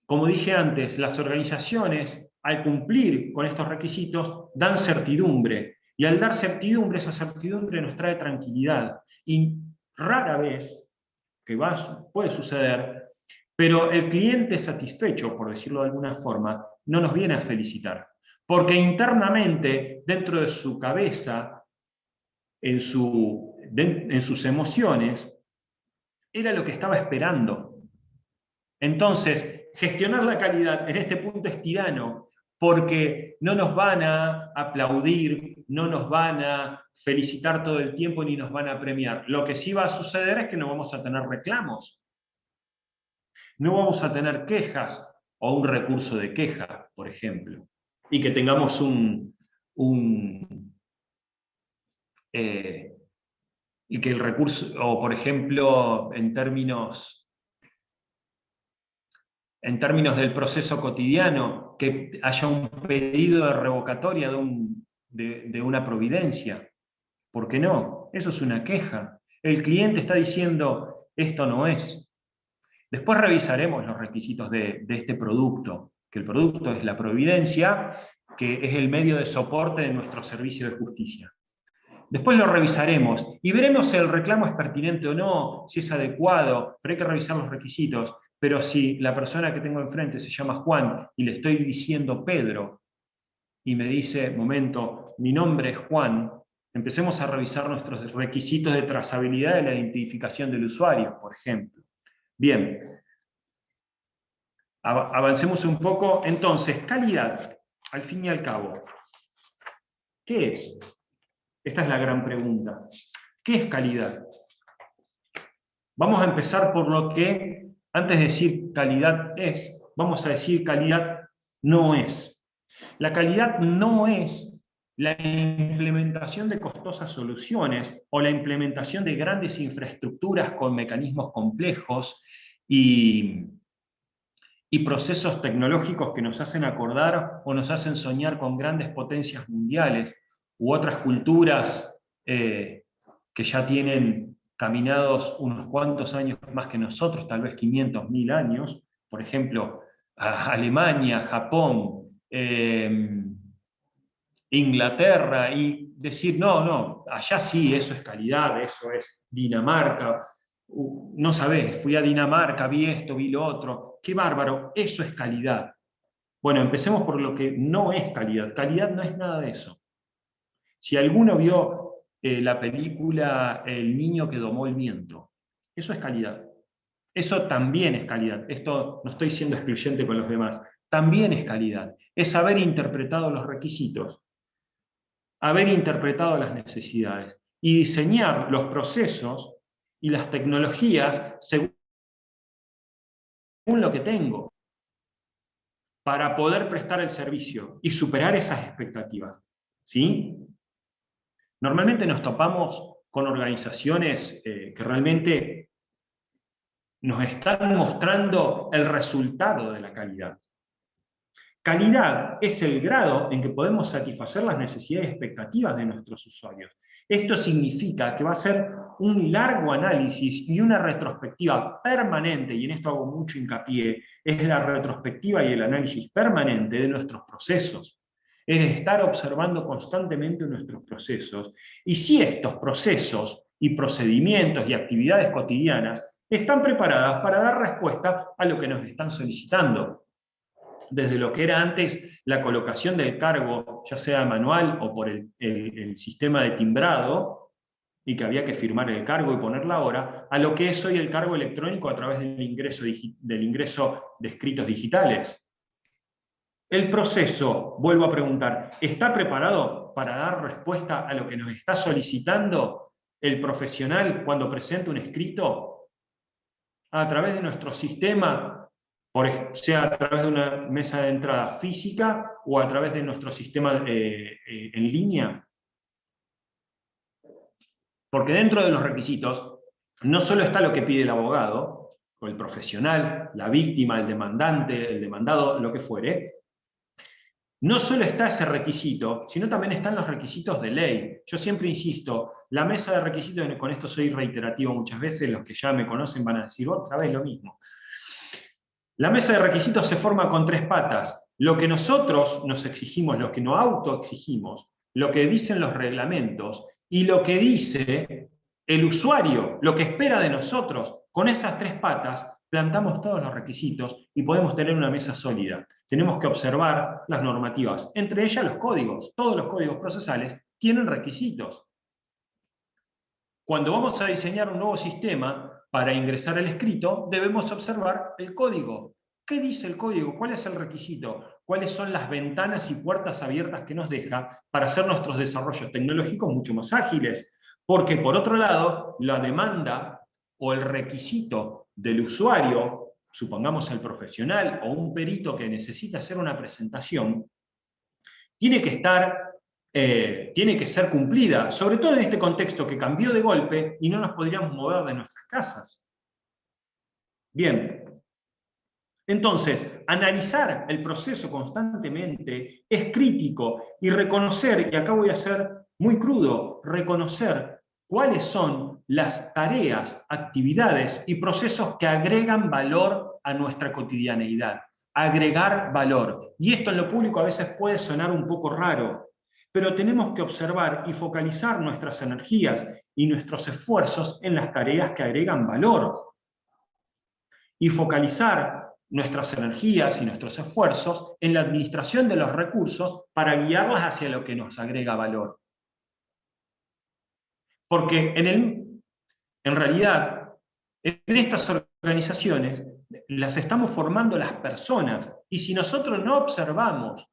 como dije antes, las organizaciones, al cumplir con estos requisitos, dan certidumbre. Y al dar certidumbre, esa certidumbre nos trae tranquilidad. Y rara vez, que puede suceder, pero el cliente satisfecho, por decirlo de alguna forma, no nos viene a felicitar. Porque internamente, dentro de su cabeza, en sus emociones, era lo que estaba esperando. Entonces, gestionar la calidad en este punto es tirano, porque no nos van a aplaudir, no nos van a felicitar todo el tiempo ni nos van a premiar. Lo que sí va a suceder es que no vamos a tener reclamos, no vamos a tener quejas o un recurso de queja, por ejemplo, y que tengamos y que el recurso, o por ejemplo, en términos del proceso cotidiano, que haya un pedido de revocatoria de una providencia. ¿Por qué no? Eso es una queja. El cliente está diciendo, esto no es. Después revisaremos los requisitos de este producto, que el producto es la providencia, que es el medio de soporte de nuestro servicio de justicia. Después lo revisaremos y veremos si el reclamo es pertinente o no, si es adecuado, pero hay que revisar los requisitos. Pero si la persona que tengo enfrente se llama Juan y le estoy diciendo Pedro y me dice, momento, mi nombre es Juan, empecemos a revisar nuestros requisitos de trazabilidad de la identificación del usuario, por ejemplo. Bien, avancemos un poco. Entonces, calidad, al fin y al cabo, ¿qué es? Esta es la gran pregunta. ¿Qué es calidad? Vamos a empezar por lo que, antes de decir calidad es, vamos a decir calidad no es. La calidad no es la implementación de costosas soluciones o la implementación de grandes infraestructuras con mecanismos complejos y procesos tecnológicos que nos hacen acordar o nos hacen soñar con grandes potencias mundiales u otras culturas que ya tienen caminados unos cuantos años más que nosotros, tal vez 500.000 años, por ejemplo, Alemania, Japón, Inglaterra, y decir, no, allá sí, eso es calidad, eso es Dinamarca, no sabés, fui a Dinamarca, vi esto, vi lo otro, qué bárbaro, eso es calidad. Bueno, empecemos por lo que no es calidad. Calidad no es nada de eso. Si alguno vio la película El niño que domó el viento, eso es calidad. Eso también es calidad. Esto no estoy siendo excluyente con los demás. también es calidad. Es haber interpretado los requisitos, haber interpretado las necesidades y diseñar los procesos y las tecnologías según lo que tengo para poder prestar el servicio y superar esas expectativas. ¿Sí? Normalmente nos topamos con organizaciones que realmente nos están mostrando el resultado de la calidad. Calidad es el grado en que podemos satisfacer las necesidades y expectativas de nuestros usuarios. Esto significa que va a ser un largo análisis y una retrospectiva permanente, y en esto hago mucho hincapié, es la retrospectiva y el análisis permanente de nuestros procesos. Es estar observando constantemente nuestros procesos, y si estos procesos y procedimientos y actividades cotidianas están preparadas para dar respuesta a lo que nos están solicitando. Desde lo que era antes la colocación del cargo, ya sea manual o por el sistema de timbrado, y que había que firmar el cargo y poner la hora, a lo que es hoy el cargo electrónico a través del ingreso de escritos digitales. El proceso, vuelvo a preguntar, ¿está preparado para dar respuesta a lo que nos está solicitando el profesional cuando presenta un escrito? A través de nuestro sistema, sea a través de una mesa de entrada física o a través de nuestro sistema en línea. Porque dentro de los requisitos no solo está lo que pide el abogado, o el profesional, la víctima, el demandante, el demandado, lo que fuere. No solo está ese requisito, sino también están los requisitos de ley. Yo siempre insisto, la mesa de requisitos, con esto soy reiterativo muchas veces, los que ya me conocen van a decir otra vez lo mismo. La mesa de requisitos se forma con 3 patas. Lo que nosotros nos exigimos, lo que nos autoexigimos, lo que dicen los reglamentos y lo que dice el usuario, lo que espera de nosotros. Con esas 3 patas plantamos todos los requisitos y podemos tener una mesa sólida. Tenemos que observar las normativas, entre ellas los códigos. Todos los códigos procesales tienen requisitos. Cuando vamos a diseñar un nuevo sistema, para ingresar el escrito, debemos observar el código. ¿Qué dice el código? ¿Cuál es el requisito? ¿Cuáles son las ventanas y puertas abiertas que nos deja para hacer nuestros desarrollos tecnológicos mucho más ágiles? Porque, por otro lado, la demanda o el requisito del usuario, supongamos el profesional o un perito que necesita hacer una presentación, tiene que ser cumplida, sobre todo en este contexto que cambió de golpe y no nos podríamos mover de nuestras casas. Bien, entonces, analizar el proceso constantemente es crítico y reconocer, y acá voy a ser muy crudo, reconocer cuáles son las tareas, actividades y procesos que agregan valor a nuestra cotidianeidad. Agregar valor. Y esto en lo público a veces puede sonar un poco raro, pero tenemos que observar y focalizar nuestras energías y nuestros esfuerzos en las tareas que agregan valor. Y focalizar nuestras energías y nuestros esfuerzos en la administración de los recursos para guiarlas hacia lo que nos agrega valor. Porque en realidad, en estas organizaciones las estamos formando las personas, y si nosotros no observamos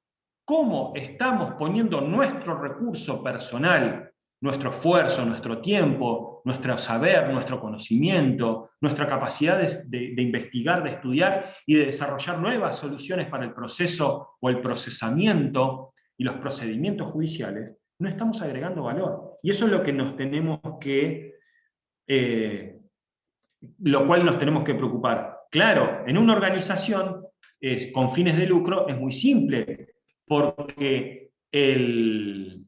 cómo estamos poniendo nuestro recurso personal, nuestro esfuerzo, nuestro tiempo, nuestro saber, nuestro conocimiento, nuestra capacidad de investigar, de estudiar y de desarrollar nuevas soluciones para el proceso o el procesamiento y los procedimientos judiciales, no estamos agregando valor. Y eso es lo que nos tenemos que, lo cual nos tenemos que preocupar. Claro, en una organización con fines de lucro es muy simple, porque el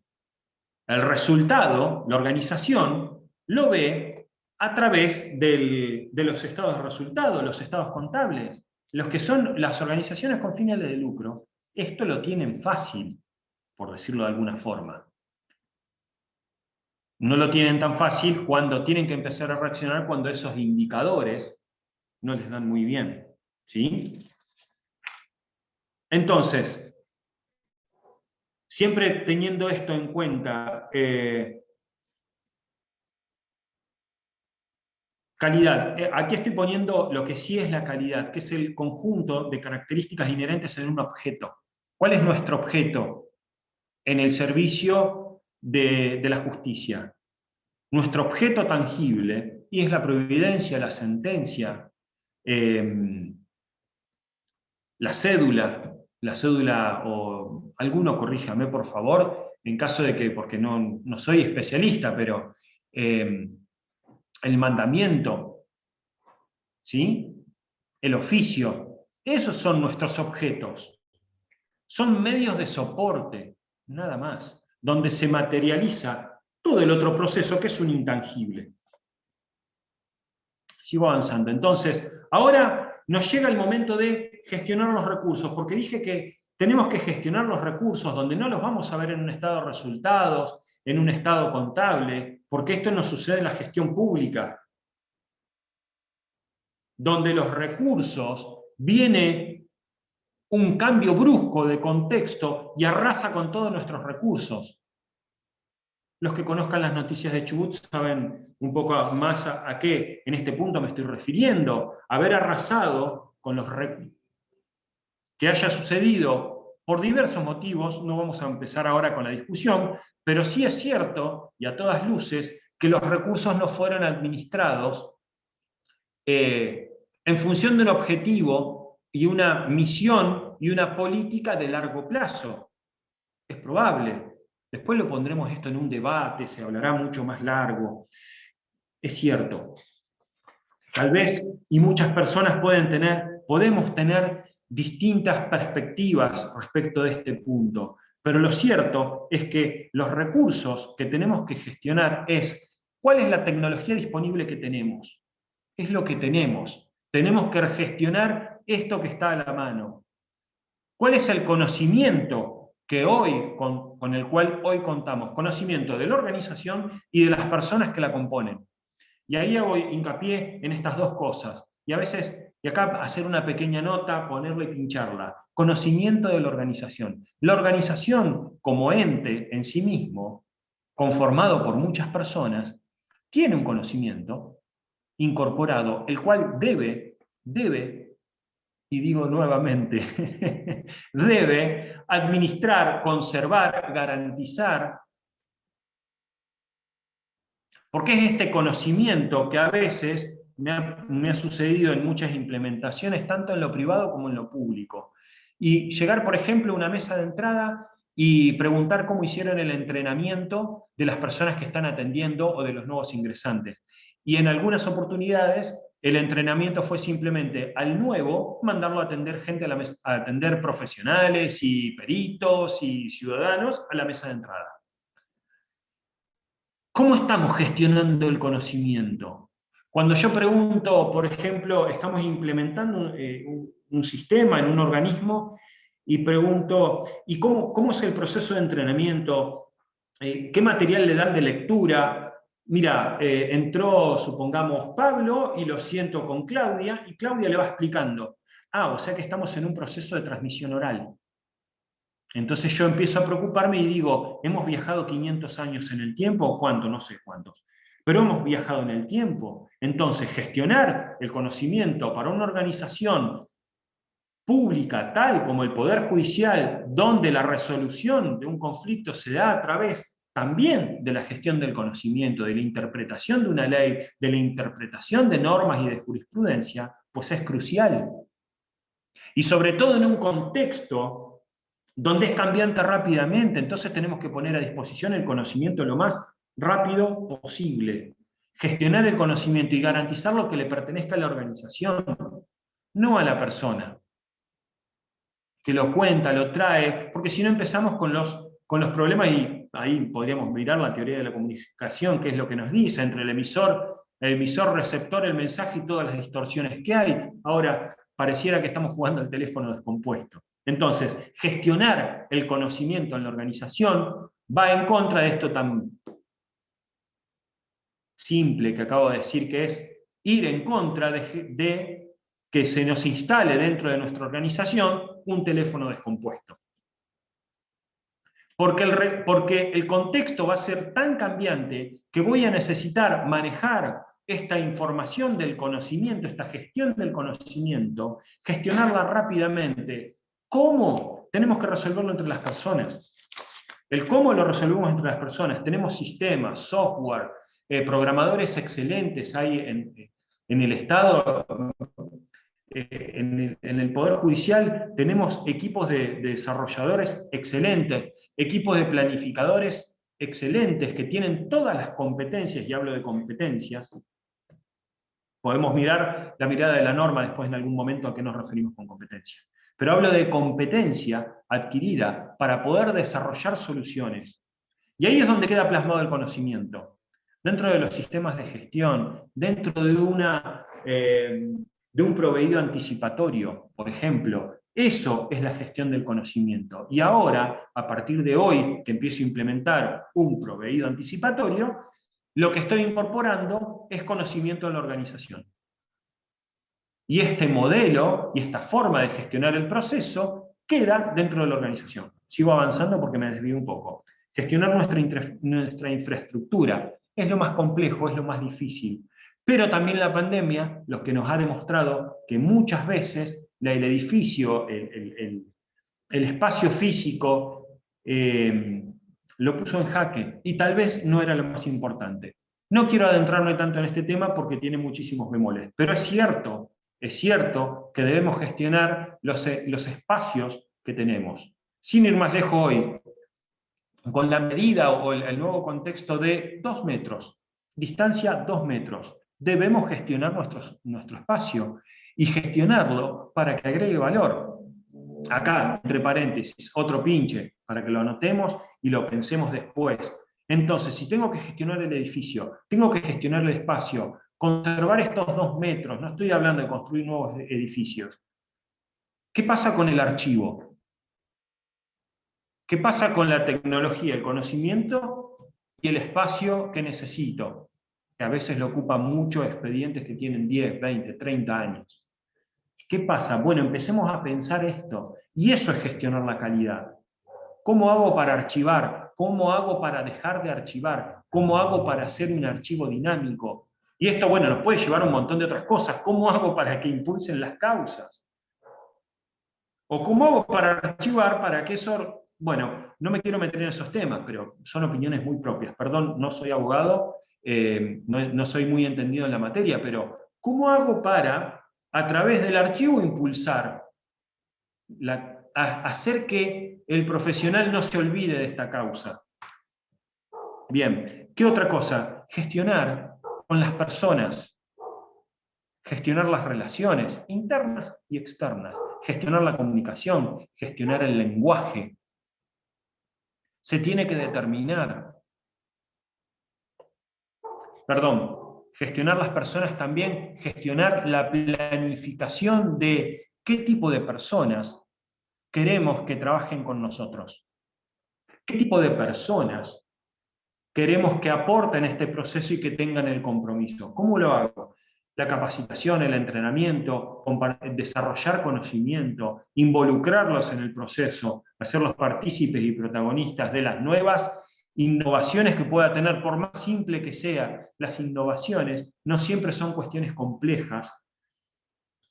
resultado, la organización, lo ve a través de los estados de resultado, los estados contables. Los que son las organizaciones con fines de lucro, esto lo tienen fácil, por decirlo de alguna forma. No lo tienen tan fácil cuando tienen que empezar a reaccionar cuando esos indicadores no les dan muy bien. ¿Sí? Entonces, siempre teniendo esto en cuenta, Calidad. Aquí estoy poniendo lo que sí es la calidad, que es el conjunto de características inherentes en un objeto. ¿Cuál es nuestro objeto en el servicio de la justicia? Nuestro objeto tangible, y es la providencia, la sentencia, la cédula, o alguno corríjame por favor, en caso de que, porque no soy especialista, pero el mandamiento, ¿sí? El oficio, esos son nuestros objetos. Son medios de soporte, nada más, donde se materializa todo el otro proceso que es un intangible. Sigo avanzando. Entonces, ahora nos llega el momento de gestionar los recursos, porque dije que tenemos que gestionar los recursos donde no los vamos a ver en un estado de resultados, en un estado contable, porque esto no sucede en la gestión pública, donde los recursos viene un cambio brusco de contexto y arrasa con todos nuestros recursos. Los que conozcan las noticias de Chubut saben un poco más a qué en este punto me estoy refiriendo. Haber arrasado con los recursos. Que haya sucedido por diversos motivos, no vamos a empezar ahora con la discusión, pero sí es cierto, y a todas luces, que los recursos no fueron administrados en función de un objetivo y una misión y una política de largo plazo. Es probable. Después lo pondremos esto en un debate, se hablará mucho más largo. Es cierto. Tal vez, y muchas personas podemos tener distintas perspectivas respecto de este punto, pero lo cierto es que los recursos que tenemos que gestionar es cuál es la tecnología disponible que tenemos. Es lo que tenemos. Tenemos que gestionar esto que está a la mano. ¿Cuál es el conocimiento que con el cual hoy contamos? Conocimiento de la organización y de las personas que la componen. Y ahí hago hincapié en estas dos cosas. Y a veces, y acá hacer una pequeña nota, ponerla y pincharla. Conocimiento de la organización. La organización como ente en sí mismo, conformado por muchas personas, tiene un conocimiento incorporado, el cual debe, y digo nuevamente, debe administrar, conservar, garantizar, porque es este conocimiento que a veces me ha sucedido en muchas implementaciones, tanto en lo privado como en lo público. Y llegar, por ejemplo, a una mesa de entrada y preguntar cómo hicieron el entrenamiento de las personas que están atendiendo o de los nuevos ingresantes. Y en algunas oportunidades el entrenamiento fue simplemente al nuevo mandarlo a atender gente a atender profesionales y peritos y ciudadanos a la mesa de entrada. ¿Cómo estamos gestionando el conocimiento? Cuando yo pregunto, por ejemplo, estamos implementando un sistema en un organismo y pregunto, ¿y cómo es el proceso de entrenamiento? ¿Qué material le dan de lectura? Mira, entró, supongamos, Pablo y lo siento con Claudia, y Claudia le va explicando. Ah, o sea que estamos en un proceso de transmisión oral. Entonces yo empiezo a preocuparme y digo, ¿hemos viajado 500 años en el tiempo? ¿Cuánto? No sé cuántos. Pero hemos viajado en el tiempo. Entonces, gestionar el conocimiento para una organización pública, tal como el Poder Judicial, donde la resolución de un conflicto se da a través también de la gestión del conocimiento, de la interpretación de una ley, de la interpretación de normas y de jurisprudencia, pues es crucial. Y sobre todo en un contexto donde es cambiante rápidamente, entonces tenemos que poner a disposición el conocimiento lo más rápido posible. Gestionar el conocimiento y garantizar lo que le pertenezca a la organización, no a la persona que lo cuenta, lo trae, porque si no empezamos con los problemas, y ahí podríamos mirar la teoría de la comunicación, que es lo que nos dice entre el emisor, receptor, el mensaje y todas las distorsiones que hay. Ahora, pareciera que estamos jugando al teléfono descompuesto. Entonces, gestionar el conocimiento en la organización va en contra de esto tan simple que acabo de decir, que es ir en contra de que se nos instale dentro de nuestra organización un teléfono descompuesto. Porque el contexto va a ser tan cambiante que voy a necesitar manejar esta información del conocimiento, esta gestión del conocimiento, gestionarla rápidamente. ¿Cómo? Tenemos que resolverlo entre las personas. El cómo lo resolvemos entre las personas. Tenemos sistemas, software, programadores excelentes hay en el Estado. En el Poder Judicial tenemos equipos de desarrolladores excelentes, equipos de planificadores excelentes que tienen todas las competencias, y hablo de competencias. Podemos mirar la mirada de la norma después en algún momento a qué nos referimos con competencia. Pero hablo de competencia adquirida para poder desarrollar soluciones. Y ahí es donde queda plasmado el conocimiento. Dentro de los sistemas de gestión, dentro de un proveído anticipatorio, por ejemplo. Eso es la gestión del conocimiento. Y ahora, a partir de hoy, que empiezo a implementar un proveído anticipatorio, lo que estoy incorporando es conocimiento en la organización. Y este modelo y esta forma de gestionar el proceso queda dentro de la organización. Sigo avanzando porque me desvío un poco. Gestionar nuestra infraestructura es lo más complejo, es lo más difícil. Pero también la pandemia, lo que nos ha demostrado que muchas veces el edificio, el espacio físico, lo puso en jaque, y tal vez no era lo más importante. No quiero adentrarme tanto en este tema porque tiene muchísimos bemoles, pero es cierto que debemos gestionar los espacios que tenemos. Sin ir más lejos hoy, con la medida o el nuevo contexto de 2 metros, distancia 2 metros, debemos gestionar nuestro espacio y gestionarlo para que agregue valor. Acá, entre paréntesis, otro pinche, para que lo anotemos y lo pensemos después. Entonces, si tengo que gestionar el edificio, tengo que gestionar el espacio, conservar estos 2 metros, no estoy hablando de construir nuevos edificios. ¿Qué pasa con el archivo? ¿Qué pasa con la tecnología, el conocimiento y el espacio que necesito? Que a veces lo ocupan muchos expedientes que tienen 10, 20, 30 años. ¿Qué pasa? Bueno, empecemos a pensar esto, y eso es gestionar la calidad. ¿Cómo hago para archivar? ¿Cómo hago para dejar de archivar? ¿Cómo hago para hacer un archivo dinámico? Y esto, bueno, nos puede llevar a un montón de otras cosas. ¿Cómo hago para que impulsen las causas? ¿O cómo hago para archivar para que eso... Bueno, no me quiero meter en esos temas, pero son opiniones muy propias. Perdón, no soy abogado, no soy muy entendido en la materia, pero ¿cómo hago para, a través del archivo, impulsar, hacer que el profesional no se olvide de esta causa? Bien, ¿qué otra cosa? Gestionar con las personas, gestionar las relaciones internas y externas, gestionar la comunicación, gestionar el lenguaje. Se tiene que determinar. Gestionar las personas también, gestionar la planificación de qué tipo de personas queremos que trabajen con nosotros. ¿Qué tipo de personas queremos que aporten este proceso y que tengan el compromiso? ¿Cómo lo hago? La capacitación, el entrenamiento, desarrollar conocimiento, involucrarlos en el proceso, hacerlos partícipes y protagonistas de las nuevas innovaciones que pueda tener, por más simple que sea. Las innovaciones no siempre son cuestiones complejas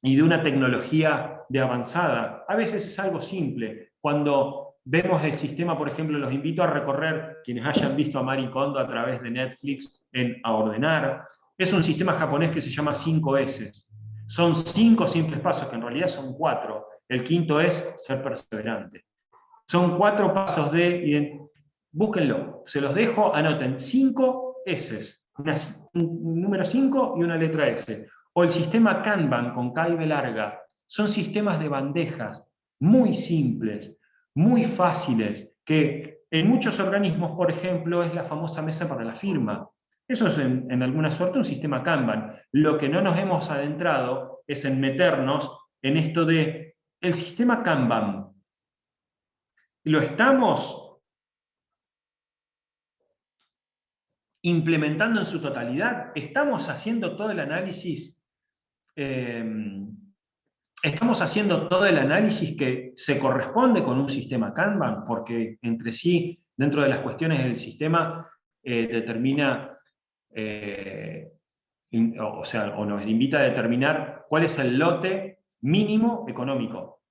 y de una tecnología de avanzada. A veces es algo simple. Cuando vemos el sistema, por ejemplo, los invito a recorrer, quienes hayan visto a Marie Kondo a través de Netflix, en A Ordenar. Es un sistema japonés que se llama 5S. Son 5 simples pasos, que en realidad son 4. El quinto es ser perseverante. Son 4 pasos de... Búsquenlo, se los dejo, anoten. 5 S. Un número 5 y una letra S. O el sistema Kanban con K y B larga. Son sistemas de bandejas muy simples, muy fáciles, que en muchos organismos, por ejemplo, es la famosa mesa para la firma. Eso es en alguna suerte un sistema Kanban. Lo que no nos hemos adentrado es en meternos en esto de el sistema Kanban. ¿Lo estamos implementando en su totalidad? ¿Estamos haciendo todo el análisis? ¿Estamos haciendo todo el análisis que se corresponde con un sistema Kanban? Porque entre sí, dentro de las cuestiones del sistema, determina o nos invita a determinar cuál es el lote mínimo económico,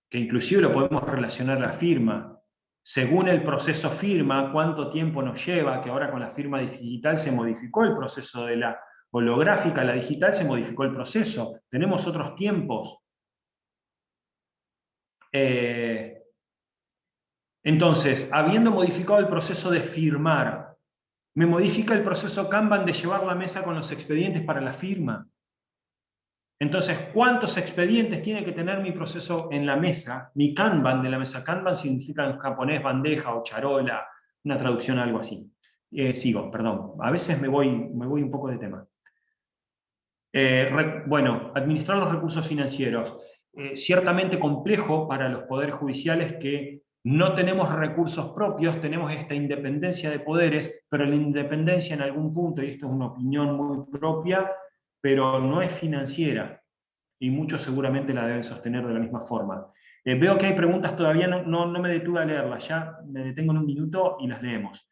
que inclusive lo podemos relacionar a la firma. Según el proceso firma, cuánto tiempo nos lleva, que ahora con la firma digital se modificó el proceso de la holográfica a la digital, se modificó el proceso. Tenemos otros tiempos. Entonces, habiendo modificado el proceso de firmar, me modifica el proceso Kanban de llevar la mesa con los expedientes para la firma. Entonces, ¿cuántos expedientes tiene que tener mi proceso en la mesa? Mi Kanban de la mesa. Kanban significa en japonés bandeja o charola, una traducción algo así. Sigo, perdón. A veces me voy un poco de tema. Bueno, administrar los recursos financieros. Ciertamente complejo para los poderes judiciales que no tenemos recursos propios, tenemos esta independencia de poderes, pero la independencia en algún punto, y esto es una opinión muy propia, pero no es financiera, y muchos seguramente la deben sostener de la misma forma. Veo que hay preguntas, todavía no me detuve a leerlas, ya me detengo en un minuto y las leemos.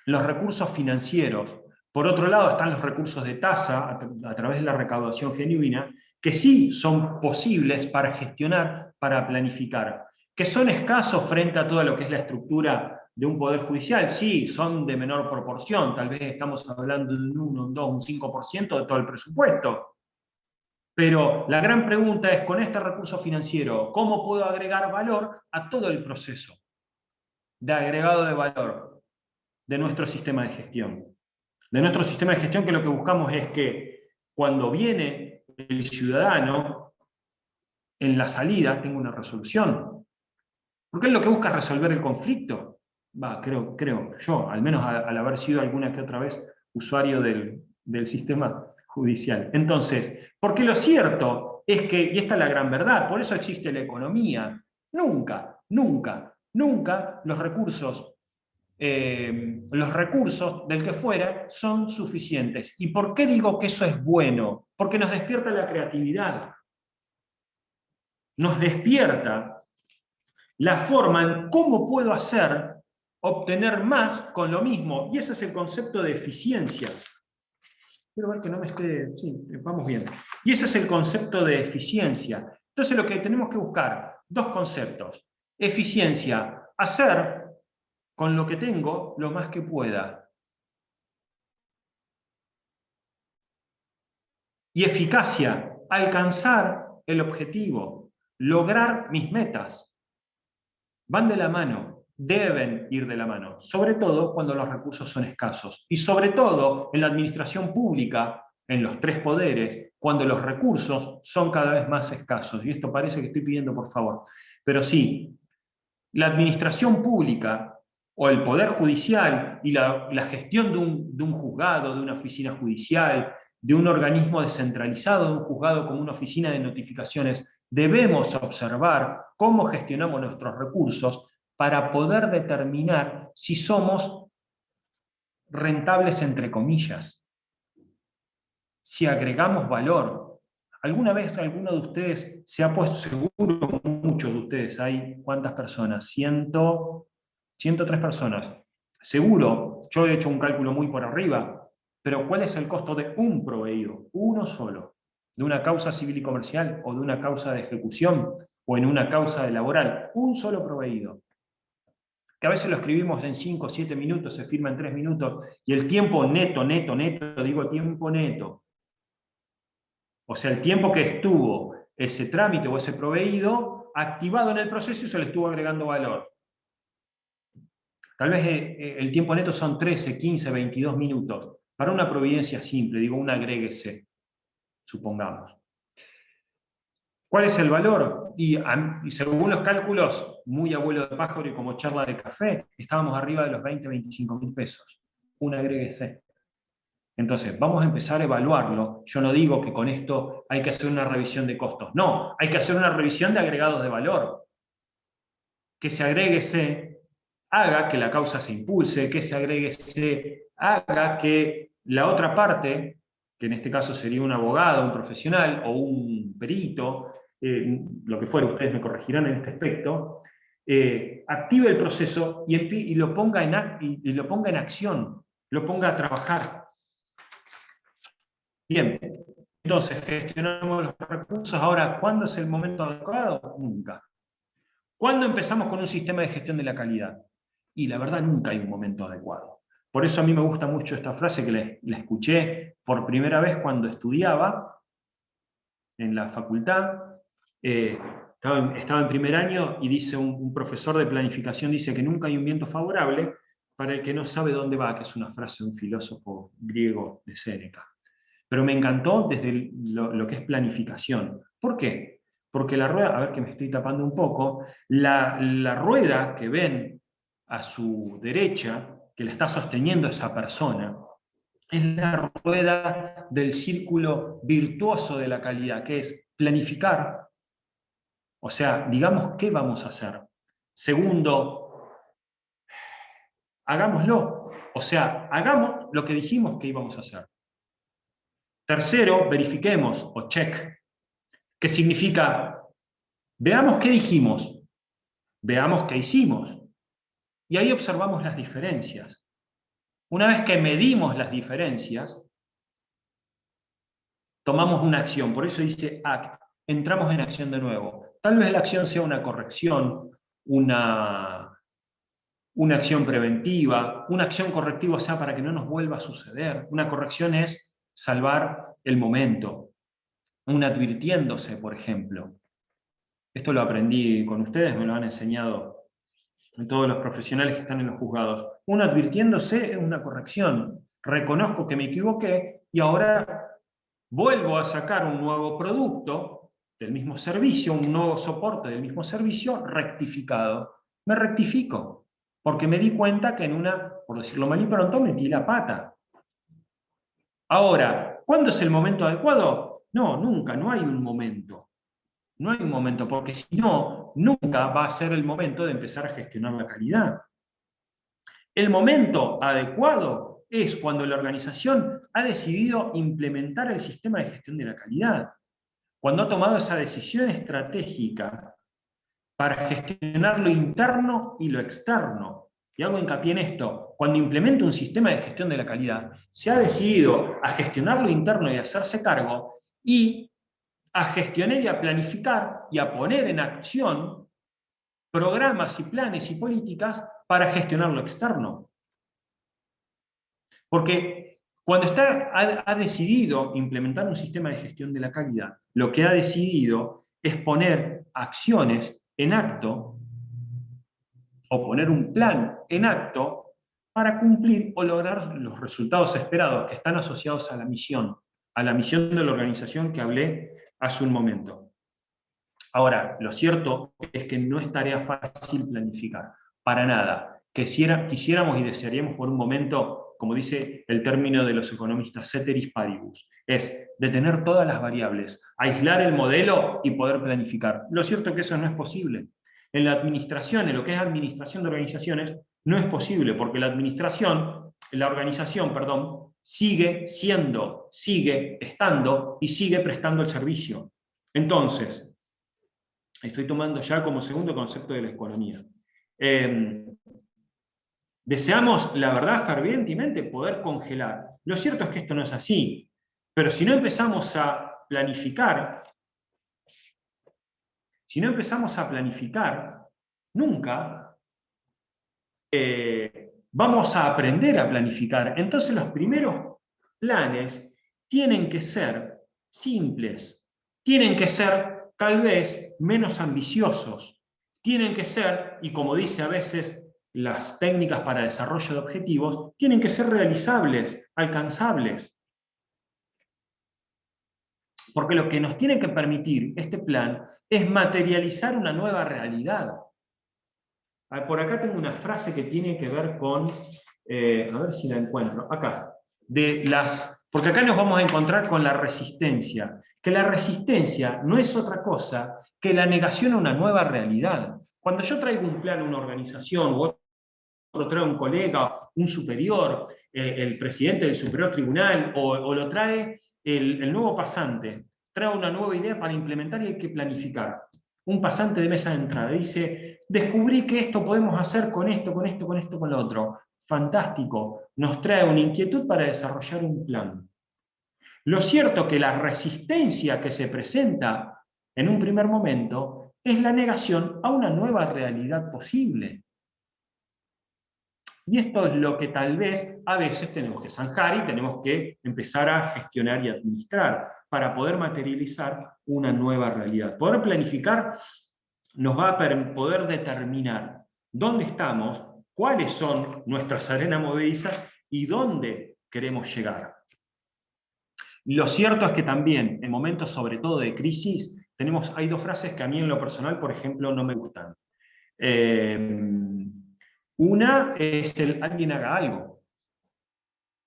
Los recursos financieros. Por otro lado están los recursos de tasa a través de la recaudación genuina, que sí son posibles para gestionar, para planificar. ¿Que son escasos frente a todo lo que es la estructura de un poder judicial? Sí, son de menor proporción, tal vez estamos hablando de un 1, un 2, un 5% de todo el presupuesto. Pero la gran pregunta es, con este recurso financiero, ¿cómo puedo agregar valor a todo el proceso de agregado de valor de nuestro sistema de gestión? De nuestro sistema de gestión, que lo que buscamos es que cuando viene el ciudadano, en la salida tenga una resolución. Porque él lo que busca es resolver el conflicto. Creo yo, al menos al haber sido alguna que otra vez usuario del sistema judicial. Entonces, porque lo cierto es que, y esta es la gran verdad, por eso existe la economía, nunca los recursos del que fuera son suficientes. ¿Y por qué digo que eso es bueno? Porque nos despierta la creatividad. Nos despierta la forma en cómo puedo obtener más con lo mismo. Y ese es el concepto de eficiencia. Quiero ver que no me esté... Sí, vamos bien. Y ese es el concepto de eficiencia. Entonces lo que tenemos que buscar, dos conceptos. Eficiencia, hacer con lo que tengo lo más que pueda. Y eficacia, alcanzar el objetivo, lograr mis metas. Van de la mano, deben ir de la mano, sobre todo cuando los recursos son escasos. Y sobre todo en la administración pública, en los tres poderes, cuando los recursos son cada vez más escasos. Y esto parece que estoy pidiendo por favor. Pero sí, la administración pública o el poder judicial y la gestión de un juzgado, de una oficina judicial, de un organismo descentralizado, de un juzgado como una oficina de notificaciones, debemos observar cómo gestionamos nuestros recursos para poder determinar si somos rentables entre comillas, si agregamos valor. ¿Alguna vez alguno de ustedes se ha puesto, seguro muchos de ustedes, hay cuántas personas? 103 personas. Seguro, yo he hecho un cálculo muy por arriba, pero ¿cuál es el costo de un proveído? Uno solo. ¿De una causa civil y comercial o de una causa de ejecución o en una causa de laboral? Un solo proveído. Que a veces lo escribimos en 5 o 7 minutos, se firma en 3 minutos, y el tiempo neto, digo tiempo neto. O sea, el tiempo que estuvo ese trámite o ese proveído activado en el proceso y se le estuvo agregando valor. Tal vez el tiempo neto son 13, 15, 22 minutos. Para una providencia simple, digo un agréguese, supongamos. ¿Cuál es el valor? Y según los cálculos, muy abuelo de pájaro y como charla de café, estábamos arriba de los 20, 25 mil pesos. Un agréguese. Entonces, vamos a empezar a evaluarlo. Yo no digo que con esto hay que hacer una revisión de costos. No, hay que hacer una revisión de agregados de valor. Que ese agréguese haga que la causa se impulse, que ese agréguese haga que la otra parte, que en este caso sería un abogado, un profesional o un perito, lo que fuera, ustedes me corregirán en este aspecto, active el proceso y lo ponga en acción, lo ponga a trabajar. Bien, entonces gestionamos los recursos. Ahora, ¿cuándo es el momento adecuado? Nunca. ¿Cuándo empezamos con un sistema de gestión de la calidad? Y la verdad, nunca hay un momento adecuado. Por eso a mí me gusta mucho esta frase que la escuché por primera vez cuando estudiaba en la facultad. Estaba en primer año y dice un profesor de planificación, dice que nunca hay un viento favorable para el que no sabe dónde va, que es una frase de un filósofo griego de Séneca. Pero me encantó desde lo que es planificación. ¿Por qué? Porque la rueda, a ver que me estoy tapando un poco, la rueda que ven a su derecha, que le está sosteniendo esa persona, es la rueda del círculo virtuoso de la calidad, que es planificar, o sea, digamos qué vamos a hacer. Segundo, hagámoslo, o sea, hagamos lo que dijimos que íbamos a hacer. Tercero, verifiquemos, o check, que significa, veamos qué dijimos, veamos qué hicimos, y ahí observamos las diferencias. Una vez que medimos las diferencias, tomamos una acción, por eso dice act, entramos en acción de nuevo. Tal vez la acción sea una corrección, una acción preventiva, una acción correctiva, o sea, para que no nos vuelva a suceder. Una corrección es salvar el momento, un advirtiéndose, por ejemplo. Esto lo aprendí con ustedes, me lo han enseñado en todos los profesionales que están en los juzgados. Un advirtiéndose es una corrección. Reconozco que me equivoqué y ahora vuelvo a sacar un nuevo producto del mismo servicio, un nuevo soporte del mismo servicio rectificado. Me rectifico, porque me di cuenta que en una, por decirlo mal y pronto, metí la pata. Ahora, ¿cuándo es el momento adecuado? No, nunca, no hay un momento. No hay un momento, porque si no, nunca va a ser el momento de empezar a gestionar la calidad. El momento adecuado es cuando la organización ha decidido implementar el sistema de gestión de la calidad, cuando ha tomado esa decisión estratégica para gestionar lo interno y lo externo. Y hago hincapié en esto, cuando implementa un sistema de gestión de la calidad, se ha decidido a gestionar lo interno y a hacerse cargo, y a gestionar y a planificar y a poner en acción programas y planes y políticas para gestionar lo externo. Porque cuando ha decidido implementar un sistema de gestión de la calidad, lo que ha decidido es poner acciones en acto o poner un plan en acto para cumplir o lograr los resultados esperados que están asociados a la misión de la organización que hablé hace un momento. Ahora, lo cierto es que no es tarea fácil planificar, para nada. Quisiéramos y desearíamos por un momento, como dice el término de los economistas, ceteris paribus, es detener todas las variables, aislar el modelo y poder planificar. Lo cierto es que eso no es posible. En la administración, en lo que es administración de organizaciones, no es posible, porque la organización, sigue siendo, sigue estando y sigue prestando el servicio. Entonces, estoy tomando ya como segundo concepto de la economía. Deseamos, la verdad, fervientemente poder congelar. Lo cierto es que esto no es así, pero si no empezamos a planificar, nunca vamos a aprender a planificar. Entonces los primeros planes tienen que ser simples, tienen que ser tal vez menos ambiciosos, tienen que ser, y como dice a veces las técnicas para desarrollo de objetivos, tienen que ser realizables, alcanzables. Porque lo que nos tiene que permitir este plan es materializar una nueva realidad. Por acá tengo una frase que tiene que ver con, a ver si la encuentro, acá, porque acá nos vamos a encontrar con la resistencia, que la resistencia no es otra cosa que la negación a una nueva realidad. Cuando yo traigo un plan a una organización, o otro trae un colega, un superior, el presidente del superior tribunal, o lo trae el nuevo pasante, trae una nueva idea para implementar y hay que planificar. Un pasante de mesa de entrada dice, descubrí que esto podemos hacer con esto, con esto, con esto, con lo otro. Fantástico, nos trae una inquietud para desarrollar un plan. Lo cierto que la resistencia que se presenta en un primer momento es la negación a una nueva realidad posible. Y esto es lo que tal vez a veces tenemos que zanjar y tenemos que empezar a gestionar y administrar para poder materializar una nueva realidad. Poder planificar nos va a poder determinar dónde estamos, cuáles son nuestras arenas movedizas y dónde queremos llegar. Lo cierto es que también, en momentos sobre todo de crisis, hay dos frases que a mí en lo personal, por ejemplo, no me gustan. Una es alguien haga algo.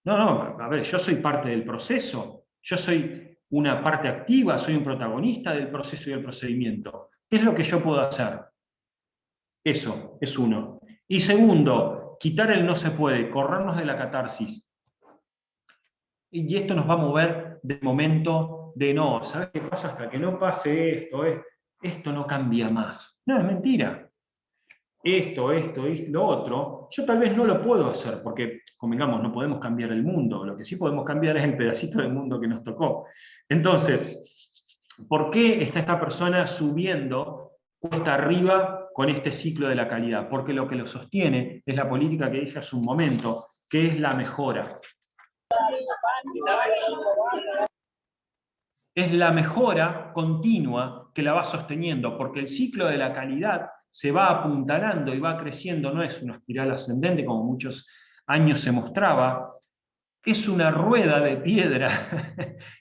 No, a ver, yo soy parte del proceso, yo soy una parte activa, soy un protagonista del proceso y del procedimiento. ¿Qué es lo que yo puedo hacer? Eso es uno. Y segundo, quitar el no se puede, corrernos de la catarsis. Y esto nos va a mover del momento de no, ¿sabes qué pasa? Hasta que no pase esto no cambia más. No, es mentira. Esto y lo otro, yo tal vez no lo puedo hacer, porque, convengamos, no podemos cambiar el mundo, lo que sí podemos cambiar es el pedacito del mundo que nos tocó. Entonces, ¿por qué está esta persona subiendo cuesta arriba con este ciclo de la calidad? Porque lo que lo sostiene es la política que dije hace un momento, que es la mejora. Es la mejora continua que la va sosteniendo, porque el ciclo de la calidad se va apuntalando y va creciendo, no es una espiral ascendente como muchos años se mostraba, es una rueda de piedra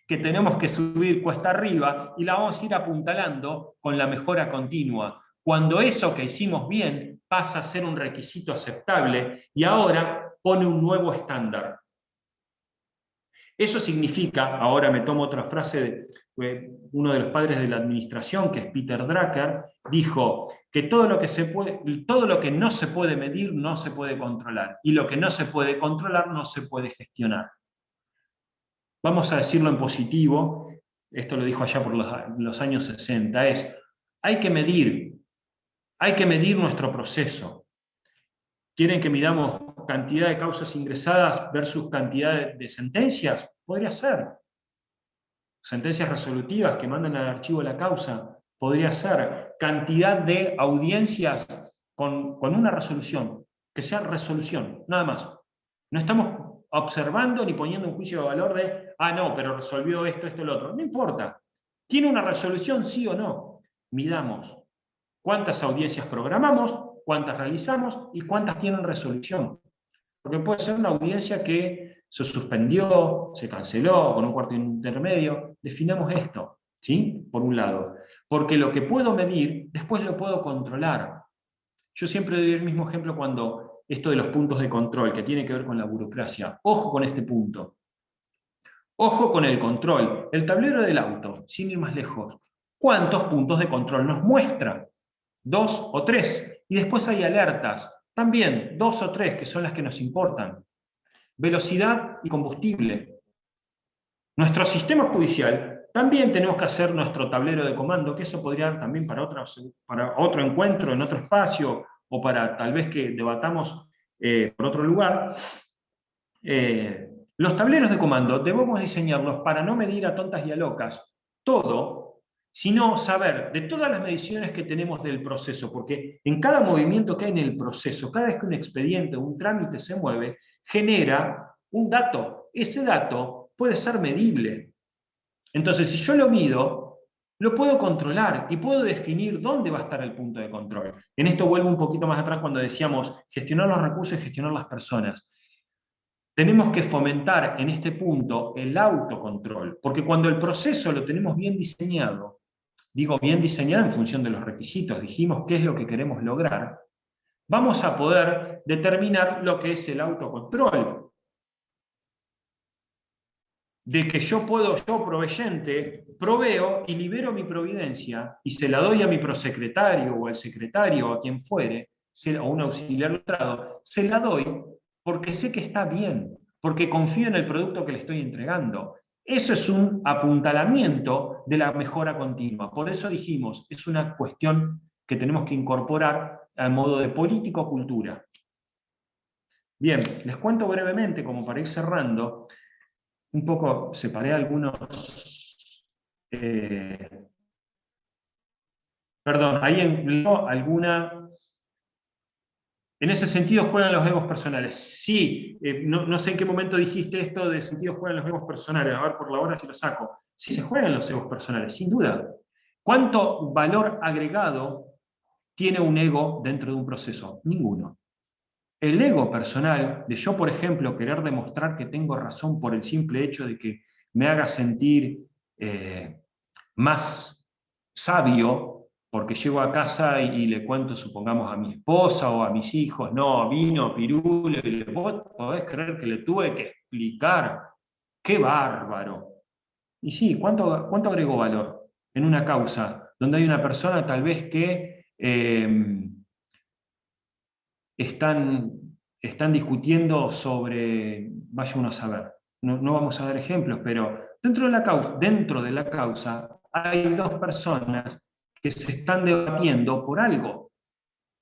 que tenemos que subir cuesta arriba y la vamos a ir apuntalando con la mejora continua. Cuando eso que hicimos bien pasa a ser un requisito aceptable y ahora pone un nuevo estándar. Eso significa, ahora me tomo otra frase de uno de los padres de la administración, que es Peter Drucker, dijo que todo lo que no se puede medir no se puede controlar, y lo que no se puede controlar no se puede gestionar. Vamos a decirlo en positivo, esto lo dijo allá por los años 60, hay que medir nuestro proceso. ¿Quieren que midamos cantidad de causas ingresadas versus cantidad de sentencias? Podría ser. Sentencias resolutivas que mandan al archivo la causa. Podría ser. Cantidad de audiencias con una resolución. Que sea resolución, nada más. No estamos observando ni poniendo un juicio de valor de, no, pero resolvió esto, lo otro. No importa. ¿Tiene una resolución, sí o no? Midamos. ¿Cuántas audiencias programamos? ¿Cuántas realizamos? ¿Y cuántas tienen resolución? Porque puede ser una audiencia que se suspendió, se canceló, con un cuarto intermedio. Definamos esto, ¿sí? Por un lado. Porque lo que puedo medir, después lo puedo controlar. Yo siempre doy el mismo ejemplo cuando esto de los puntos de control, que tiene que ver con la burocracia. Ojo con este punto. Ojo con el control. El tablero del auto, sin ir más lejos. ¿Cuántos puntos de control nos muestra? 2 o 3. Y después hay alertas. También 2 o 3, que son las que nos importan. Velocidad y combustible. Nuestro sistema judicial, también tenemos que hacer nuestro tablero de comando, que eso podría dar también para otro encuentro, en otro espacio, o para tal vez que debatamos por otro lugar. Los tableros de comando debemos diseñarlos para no medir a tontas y a locas todo, sino saber de todas las mediciones que tenemos del proceso, porque en cada movimiento que hay en el proceso, cada vez que un expediente o un trámite se mueve, genera un dato. Ese dato puede ser medible. Entonces, si yo lo mido, lo puedo controlar y puedo definir dónde va a estar el punto de control. En esto vuelvo un poquito más atrás cuando decíamos gestionar los recursos y gestionar las personas. Tenemos que fomentar en este punto el autocontrol, porque cuando el proceso lo tenemos bien diseñado, digo bien diseñado en función de los requisitos, dijimos qué es lo que queremos lograr, vamos a poder determinar lo que es el autocontrol. De que yo proveyente, proveo y libero mi providencia y se la doy a mi prosecretario o al secretario o a quien fuere, o un auxiliar letrado, se la doy porque sé que está bien, porque confío en el producto que le estoy entregando. Eso es un apuntalamiento de la mejora continua. Por eso dijimos, es una cuestión que tenemos que incorporar a modo de político-cultura. Bien, les cuento brevemente, como para ir cerrando, un poco separé algunos... perdón, ahí empleó alguna... En ese sentido juegan los egos personales. Sí, no sé en qué momento dijiste esto de sentido juegan los egos personales. A ver, por la hora si lo saco. Sí se juegan los egos personales, sin duda. ¿Cuánto valor agregado tiene un ego dentro de un proceso? Ninguno. El ego personal, de yo, por ejemplo, querer demostrar que tengo razón por el simple hecho de que me haga sentir más sabio, porque llego a casa y le cuento, supongamos, a mi esposa o a mis hijos, no, vino Pirulo, y vos podés creer que le tuve que explicar, qué bárbaro. Y sí, ¿cuánto agregó valor en una causa donde hay una persona tal vez que están discutiendo sobre, vaya uno a saber, no vamos a dar ejemplos, pero dentro de la causa hay dos personas que se están debatiendo por algo,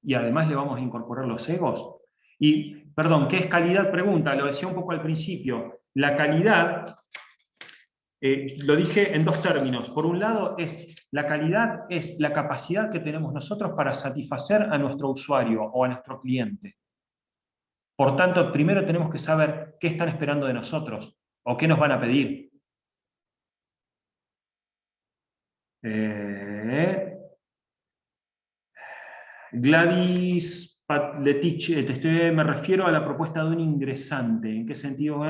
y además le vamos a incorporar los egos. Y, perdón, ¿qué es calidad? Pregunta, lo decía un poco al principio. La calidad, lo dije en dos términos. Por un lado, la calidad es la capacidad que tenemos nosotros para satisfacer a nuestro usuario o a nuestro cliente. Por tanto, primero tenemos que saber qué están esperando de nosotros o qué nos van a pedir. Gladys Letich, me refiero a la propuesta de un ingresante. ¿En qué sentido?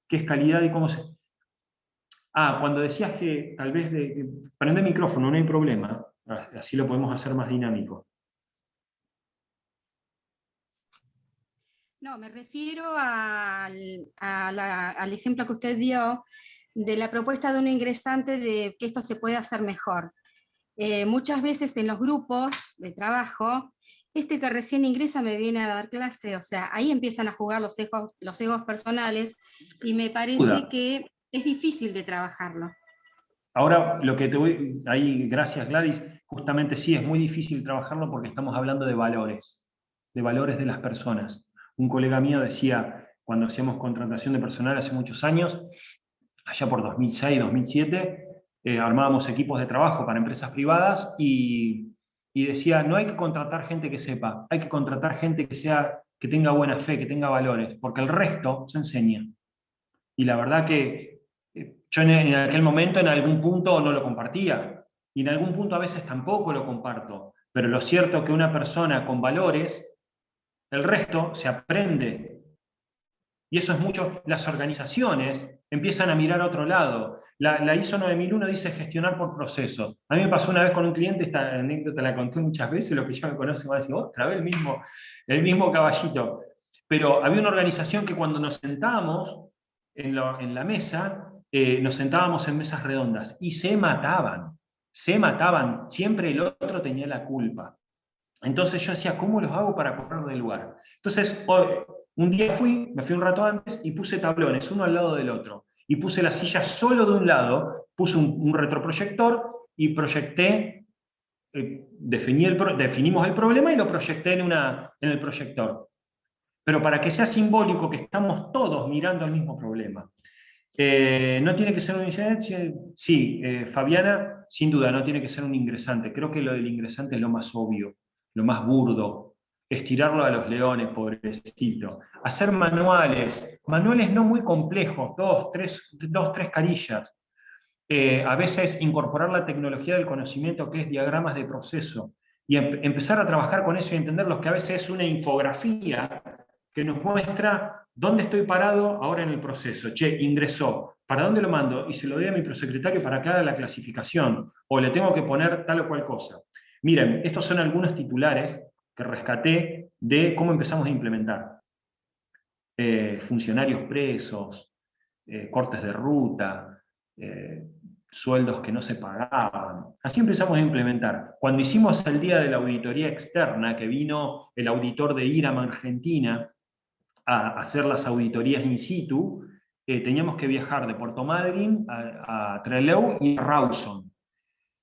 ¿Qué es calidad y cómo se...? Cuando decías que tal vez prende el micrófono, no hay problema. Así lo podemos hacer más dinámico. No, me refiero al ejemplo que usted dio de la propuesta de un ingresante de que esto se puede hacer mejor. Muchas veces en los grupos de trabajo, este que recién ingresa me viene a dar clase, o sea, ahí empiezan a jugar los egos personales y me parece que es difícil de trabajarlo. Ahora, lo que te voy, ahí, gracias Gladys, justamente sí, es muy difícil trabajarlo porque estamos hablando de valores de las personas. Un colega mío decía, cuando hacíamos contratación de personal hace muchos años, allá por 2006, 2007, armábamos equipos de trabajo para empresas privadas y decía, no hay que contratar gente que sepa, hay que contratar gente que tenga buena fe, que tenga valores, porque el resto se enseña. Y la verdad que yo en aquel momento en algún punto no lo compartía, y en algún punto a veces tampoco lo comparto, pero lo cierto es que una persona con valores, el resto se aprende. Y eso es mucho. Las organizaciones empiezan a mirar a otro lado. La ISO 9001 dice gestionar por procesos. A mí me pasó una vez con un cliente, esta anécdota la conté muchas veces, lo que ya me conoce va a decir, otra vez el mismo caballito. Pero había una organización que cuando nos sentábamos en la mesa, nos sentábamos en mesas redondas y se mataban, siempre el otro tenía la culpa. Entonces yo decía, ¿cómo los hago para correr del lugar? Entonces, un día me fui un rato antes y puse tablones, uno al lado del otro. Y puse la silla solo de un lado, puse un retroproyector y proyecté, definimos el problema y lo proyecté en el proyector. Pero para que sea simbólico que estamos todos mirando el mismo problema. ¿No tiene que ser un ingresante? Sí, Fabiana, sin duda, no tiene que ser un ingresante. Creo que lo del ingresante es lo más obvio, lo más burdo. Estirarlo a los leones, pobrecito. Hacer manuales no muy complejos, dos, tres carillas. A veces incorporar la tecnología del conocimiento que es diagramas de proceso y empezar a trabajar con eso y entender lo que a veces es una infografía que nos muestra dónde estoy parado ahora en el proceso. Che, ingresó, ¿para dónde lo mando? Y se lo doy a mi prosecretario para que haga la clasificación, o le tengo que poner tal o cual cosa. Miren, estos son algunos titulares que rescaté de cómo empezamos a implementar. Funcionarios presos, cortes de ruta, sueldos que no se pagaban. Así empezamos a implementar. Cuando hicimos el día de la auditoría externa, que vino el auditor de IRAM Argentina a hacer las auditorías in situ, teníamos que viajar de Puerto Madryn a Trelew y a Rawson.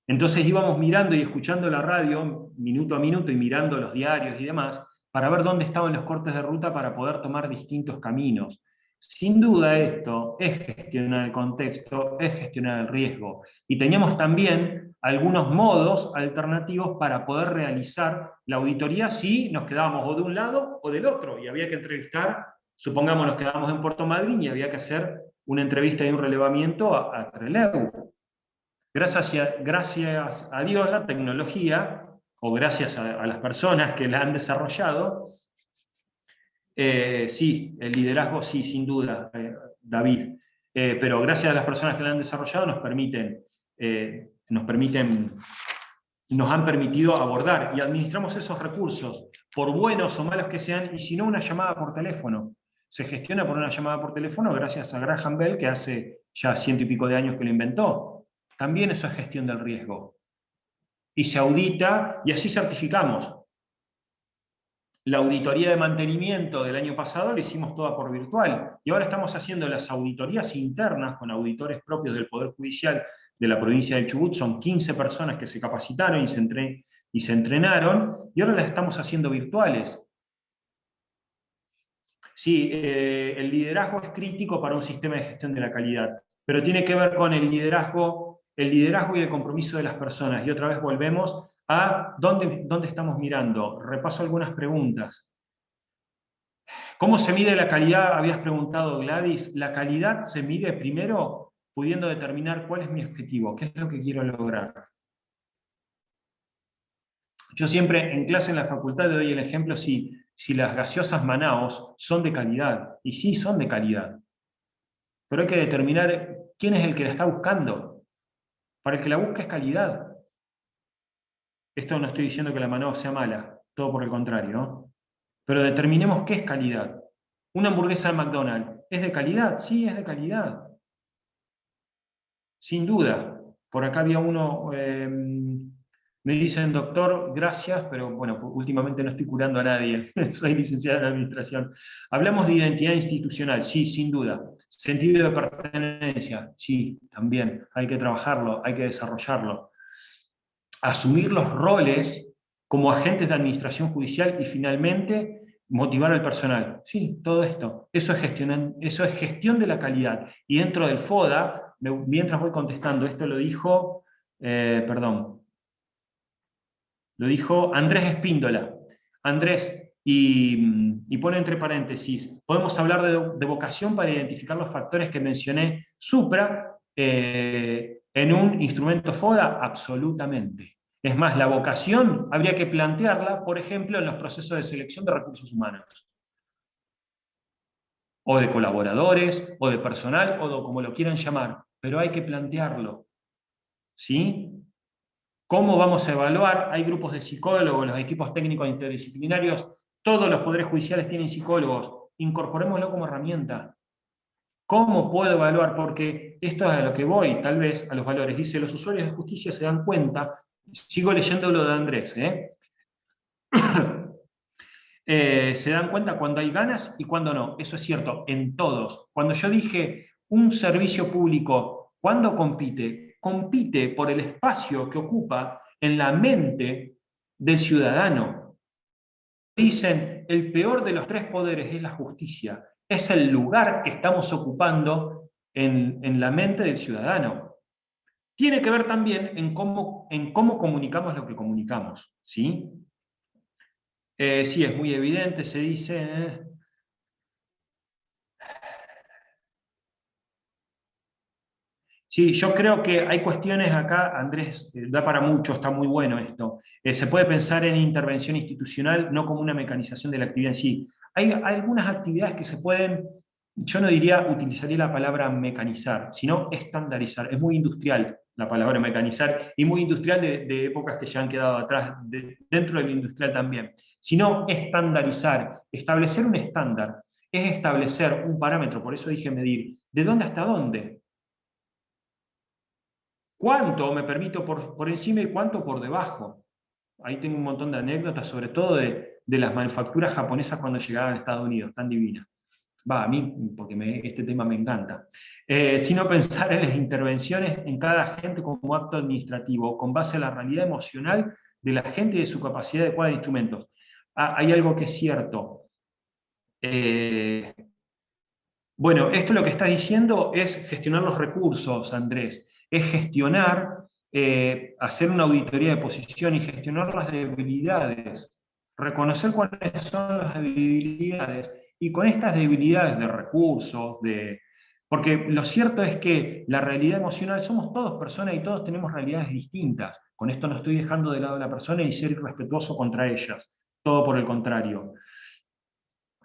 Entonces íbamos mirando y escuchando la radio minuto a minuto y mirando los diarios y demás para ver dónde estaban los cortes de ruta para poder tomar distintos caminos. Sin duda esto es gestionar el contexto, es gestionar el riesgo. Y teníamos también algunos modos alternativos para poder realizar la auditoría si nos quedábamos o de un lado o del otro, y había que entrevistar, supongamos nos quedábamos en Puerto Madryn y había que hacer una entrevista y un relevamiento a Trelew. Gracias a Dios la tecnología, o gracias a las personas que la han desarrollado, sí, el liderazgo sí, sin duda, David, pero gracias a las personas que la han desarrollado nos han permitido abordar y administramos esos recursos, por buenos o malos que sean, y si no, una llamada por teléfono. Se gestiona por una llamada por teléfono gracias a Graham Bell, que hace ya 100 y pico de años que lo inventó. También eso es gestión del riesgo. Y se audita, y así certificamos. La auditoría de mantenimiento del año pasado la hicimos toda por virtual, y ahora estamos haciendo las auditorías internas con auditores propios del Poder Judicial de la provincia de Chubut. Son 15 personas que se capacitaron y se entrenaron, y ahora las estamos haciendo virtuales. Sí, el liderazgo es crítico para un sistema de gestión de la calidad, pero tiene que ver con el liderazgo y el compromiso de las personas. Y otra vez volvemos a dónde estamos mirando. Repaso algunas preguntas. ¿Cómo se mide la calidad? Habías preguntado, Gladys. La calidad se mide primero pudiendo determinar cuál es mi objetivo, qué es lo que quiero lograr. Yo siempre en clase en la facultad le doy el ejemplo si las gaseosas Manaos son de calidad, y sí son de calidad, pero hay que determinar quién es el que la está buscando. Para el que la busca es calidad. Esto no estoy diciendo que la Manao sea mala, todo por el contrario, ¿no? Pero determinemos qué es calidad. Una hamburguesa de McDonald's, ¿es de calidad? Sí, es de calidad. Sin duda. Por acá había uno, me dicen, doctor, gracias, pero bueno, últimamente no estoy curando a nadie, soy licenciado en administración. Hablamos de identidad institucional, sí, sin duda. Sentido de pertenencia, sí, también. Hay que trabajarlo, hay que desarrollarlo. Asumir los roles como agentes de administración judicial y finalmente motivar al personal. Sí, todo esto. Eso es gestión de la calidad. Y dentro del FODA, mientras voy contestando, esto lo dijo, lo dijo Andrés Espíndola. Andrés, y pone entre paréntesis, podemos hablar de vocación para identificar los factores que mencioné supra en un instrumento FODA, absolutamente. Es más, la vocación habría que plantearla, por ejemplo, en los procesos de selección de recursos humanos. O de colaboradores, o de personal, o como lo quieran llamar, pero hay que plantearlo. ¿Sí? ¿Cómo vamos a evaluar? Hay grupos de psicólogos, los equipos técnicos interdisciplinarios, todos los poderes judiciales tienen psicólogos. Incorporémoslo como herramienta. ¿Cómo puedo evaluar? Porque esto es a lo que voy, tal vez, a los valores. Dice, los usuarios de justicia se dan cuenta, sigo leyendo lo de Andrés, se dan cuenta cuando hay ganas y cuando no. Eso es cierto, en todos. Cuando yo dije, un servicio público, ¿cuándo compite? Compite por el espacio que ocupa en la mente del ciudadano. Dicen, el peor de los tres poderes es la justicia. Es el lugar que estamos ocupando en la mente del ciudadano. Tiene que ver también en cómo comunicamos lo que comunicamos, ¿sí? Sí, es muy evidente, se dice... Sí, yo creo que hay cuestiones acá, Andrés, da para mucho, está muy bueno esto. Se puede pensar en intervención institucional no como una mecanización de la actividad en sí. Hay algunas actividades que se pueden, yo no utilizaría la palabra mecanizar, sino estandarizar. Es muy industrial la palabra mecanizar, y muy industrial de épocas que ya han quedado atrás, dentro del industrial también. Sino estandarizar, establecer un estándar, es establecer un parámetro, por eso dije medir. ¿De dónde hasta dónde? ¿Cuánto me permito por encima y cuánto por debajo? Ahí tengo un montón de anécdotas, sobre todo de las manufacturas japonesas cuando llegaban a Estados Unidos, tan divinas. Va, a mí, porque este tema me encanta. Sino pensar en las intervenciones en cada agente como acto administrativo, con base a la realidad emocional de la gente y de su capacidad adecuada de instrumentos. Hay algo que es cierto. Bueno, esto lo que está diciendo es gestionar los recursos, Andrés. Es gestionar, hacer una auditoría de posición y gestionar las debilidades. Reconocer cuáles son las debilidades. Y con estas debilidades de recursos, porque lo cierto es que la realidad emocional, somos todos personas y todos tenemos realidades distintas. Con esto no estoy dejando de lado a la persona y ser irrespetuoso contra ellas. Todo por el contrario.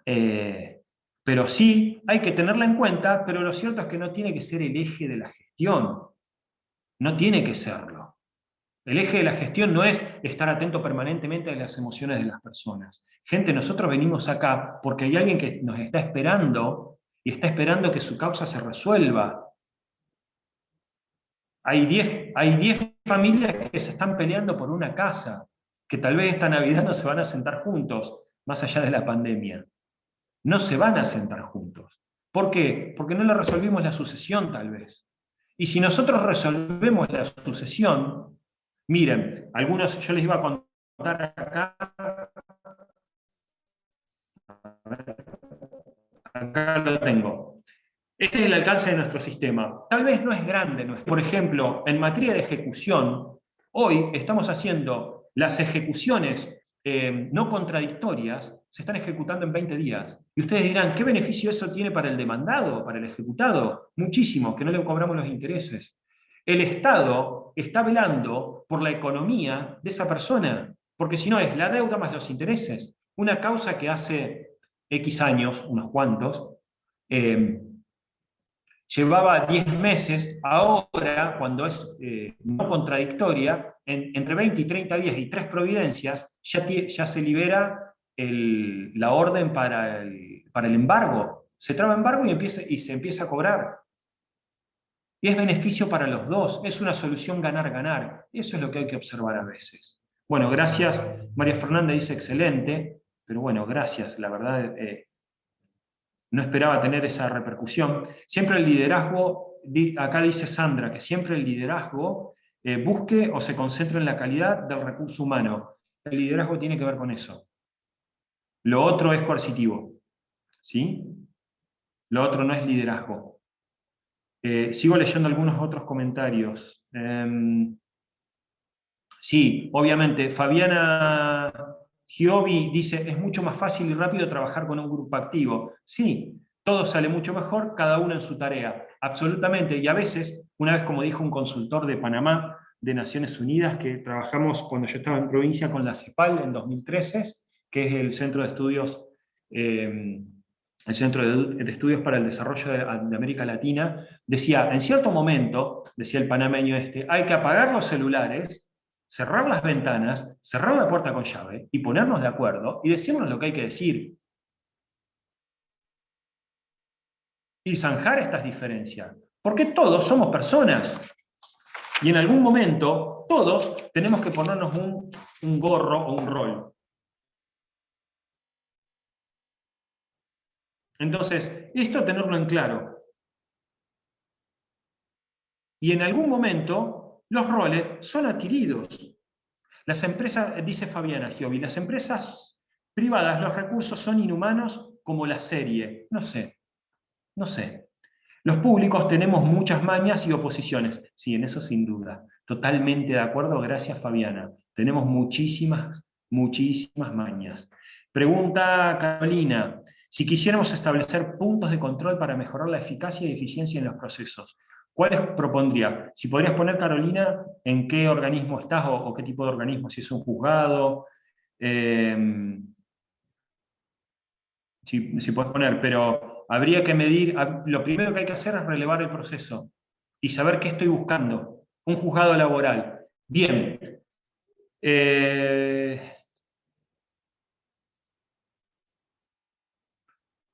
Pero sí, hay que tenerla en cuenta, pero lo cierto es que no tiene que ser el eje de la gestión. No tiene que serlo. El eje de la gestión no es estar atento permanentemente a las emociones de las personas. Gente, nosotros venimos acá porque hay alguien que nos está esperando y está esperando que su causa se resuelva. Hay 10 familias que se están peleando por una casa, que tal vez esta Navidad no se van a sentar juntos, más allá de la pandemia. No se van a sentar juntos. ¿Por qué? Porque no le resolvimos la sucesión, tal vez. Y si nosotros resolvemos la sucesión, miren, algunos, yo les iba a contar acá lo tengo. Este es el alcance de nuestro sistema. Tal vez no es grande. Por ejemplo, en materia de ejecución, hoy estamos haciendo las ejecuciones no contradictorias, se están ejecutando en 20 días. Y ustedes dirán, ¿qué beneficio eso tiene para el demandado, para el ejecutado? Muchísimo, que no le cobramos los intereses. El Estado está velando por la economía de esa persona, porque si no es la deuda más los intereses. Una causa que hace X años, unos cuantos, llevaba 10 meses, ahora, cuando es no contradictoria, entre 20 y 30 días y 3 providencias, ya se libera la orden para el embargo. Se traba embargo y se empieza a cobrar. Y es beneficio para los dos, es una solución ganar-ganar. Eso es lo que hay que observar a veces. Bueno, gracias. María Fernanda dice excelente, pero bueno, gracias, la verdad. No esperaba tener esa repercusión. Siempre el liderazgo, acá dice Sandra, que siempre el liderazgo busque o se concentre en la calidad del recurso humano. El liderazgo tiene que ver con eso. Lo otro es coercitivo. ¿Sí? Lo otro no es liderazgo. Sigo leyendo algunos otros comentarios. Sí, obviamente, Fabiana Giovi dice, es mucho más fácil y rápido trabajar con un grupo activo. Sí, todo sale mucho mejor, cada uno en su tarea. Absolutamente, y a veces, una vez como dijo un consultor de Panamá, de Naciones Unidas, que trabajamos cuando yo estaba en provincia con la CEPAL en 2013, que es el Centro de Estudios, el Centro de Estudios para el Desarrollo de América Latina, decía, en cierto momento, decía el panameño hay que apagar los celulares, cerrar las ventanas, cerrar la puerta con llave y ponernos de acuerdo y decirnos lo que hay que decir. Y zanjar estas diferencias. Porque todos somos personas. Y en algún momento, todos tenemos que ponernos un gorro o un rol. Entonces, esto tenerlo en claro. Y en algún momento, los roles son adquiridos. Las empresas, dice Fabiana Giovi, las empresas privadas, los recursos son inhumanos como la serie. No sé. Los públicos tenemos muchas mañas y oposiciones. Sí, en eso sin duda. Totalmente de acuerdo, gracias Fabiana. Tenemos muchísimas mañas. Pregunta Carolina, si quisiéramos establecer puntos de control para mejorar la eficacia y eficiencia en los procesos, ¿cuáles propondría? Si podrías poner, Carolina, en qué organismo estás o qué tipo de organismo, si es un juzgado, si puedes poner, pero habría que medir, lo primero que hay que hacer es relevar el proceso y saber qué estoy buscando. Un juzgado laboral. Bien.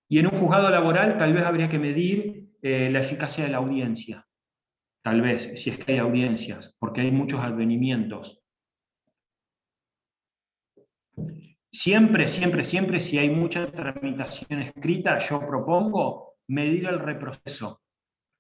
Y en un juzgado laboral tal vez habría que medir la eficacia de la audiencia. Tal vez, si es que hay audiencias, porque hay muchos advenimientos. Siempre, si hay mucha tramitación escrita, yo propongo medir el reproceso.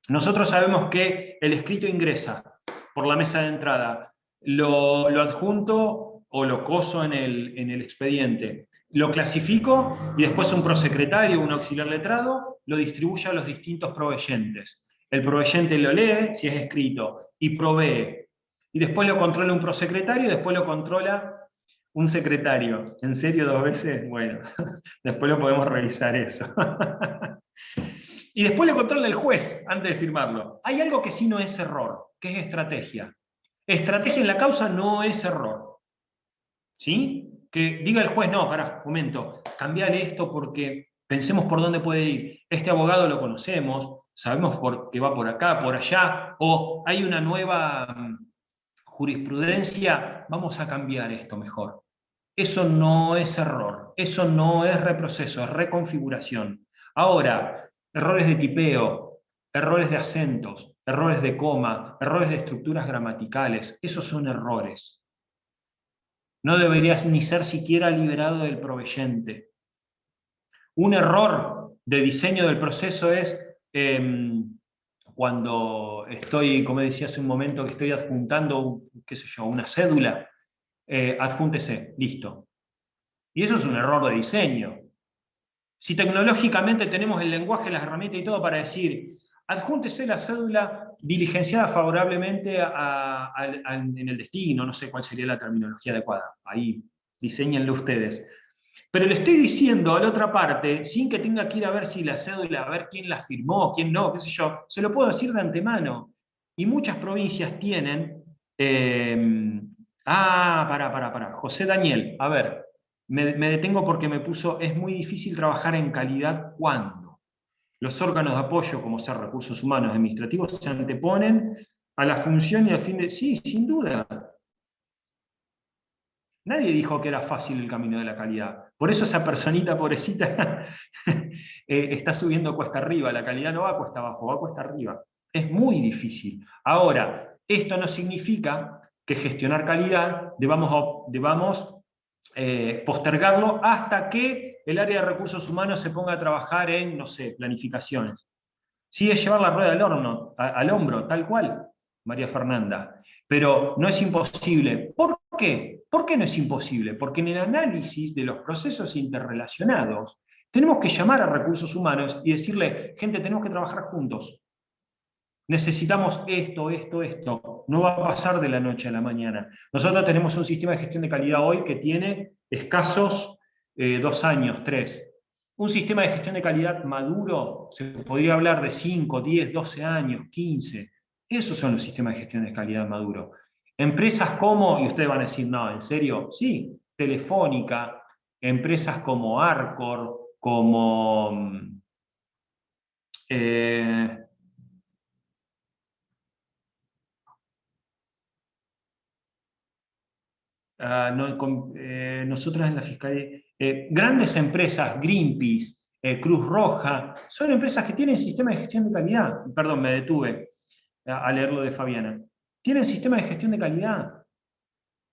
Nosotros sabemos que el escrito ingresa por la mesa de entrada, lo adjunto o lo coso en el expediente. lo clasifico y después un prosecretario, un auxiliar letrado, lo distribuye a los distintos proveyentes. El proveyente lo lee, si es escrito, y provee. Y después lo controla un prosecretario y después lo controla un secretario. ¿En serio 2 veces? Bueno, después lo podemos revisar eso. Y después lo controla el juez antes de firmarlo. Hay algo que sí no es error, que es estrategia. Estrategia en la causa no es error. ¿Sí? Que diga el juez, no, pará, momento, cambiale esto porque pensemos por dónde puede ir. Este abogado lo conocemos, sabemos que va por acá, por allá, o hay una nueva jurisprudencia, vamos a cambiar esto mejor. Eso no es error, eso no es reproceso, es reconfiguración. Ahora, errores de tipeo, errores de acentos, errores de coma, errores de estructuras gramaticales, esos son errores. No deberías ni ser siquiera liberado del proveyente. Un error de diseño del proceso es cuando estoy, como decía hace un momento, que estoy adjuntando, qué sé yo, una cédula, adjúntese, listo. Y eso es un error de diseño. Si tecnológicamente tenemos el lenguaje, las herramientas y todo para decir, adjúntese la cédula diligenciada favorablemente en el destino, no sé cuál sería la terminología adecuada, ahí diseñenlo ustedes. Pero le estoy diciendo a la otra parte, sin que tenga que ir a ver si la cédula, a ver quién la firmó, quién no, qué sé yo, se lo puedo decir de antemano. Y muchas provincias tienen... pará. José Daniel, a ver, me detengo porque me puso, es muy difícil trabajar en calidad cuando los órganos de apoyo, como ser recursos humanos administrativos, se anteponen a la función y al fin de... Sí, sin duda. Nadie dijo que era fácil el camino de la calidad. Por eso esa personita pobrecita está subiendo cuesta arriba. La calidad no va cuesta abajo, va cuesta arriba. Es muy difícil. Ahora, esto no significa que gestionar calidad debamos postergarlo hasta que el área de recursos humanos se ponga a trabajar en, no sé, planificaciones. Sí, es llevar la rueda al hombro, tal cual, María Fernanda. Pero no es imposible. ¿Por qué? ¿Por qué no es imposible? Porque en el análisis de los procesos interrelacionados tenemos que llamar a recursos humanos y decirle, gente, tenemos que trabajar juntos. Necesitamos esto. No va a pasar de la noche a la mañana. Nosotros tenemos un sistema de gestión de calidad hoy que tiene escasos 2 años, 3. Un sistema de gestión de calidad maduro, se podría hablar de 5, 10, 12 años, 15. Esos son los sistemas de gestión de calidad maduro. Empresas como, y ustedes van a decir, no, ¿en serio? Sí, Telefónica, empresas como Arcor, como... nosotros en la Fiscalía, grandes empresas, Greenpeace, Cruz Roja, son empresas que tienen sistemas de gestión de calidad. Perdón, me detuve a leer lo de Fabiana. Tienen sistemas de gestión de calidad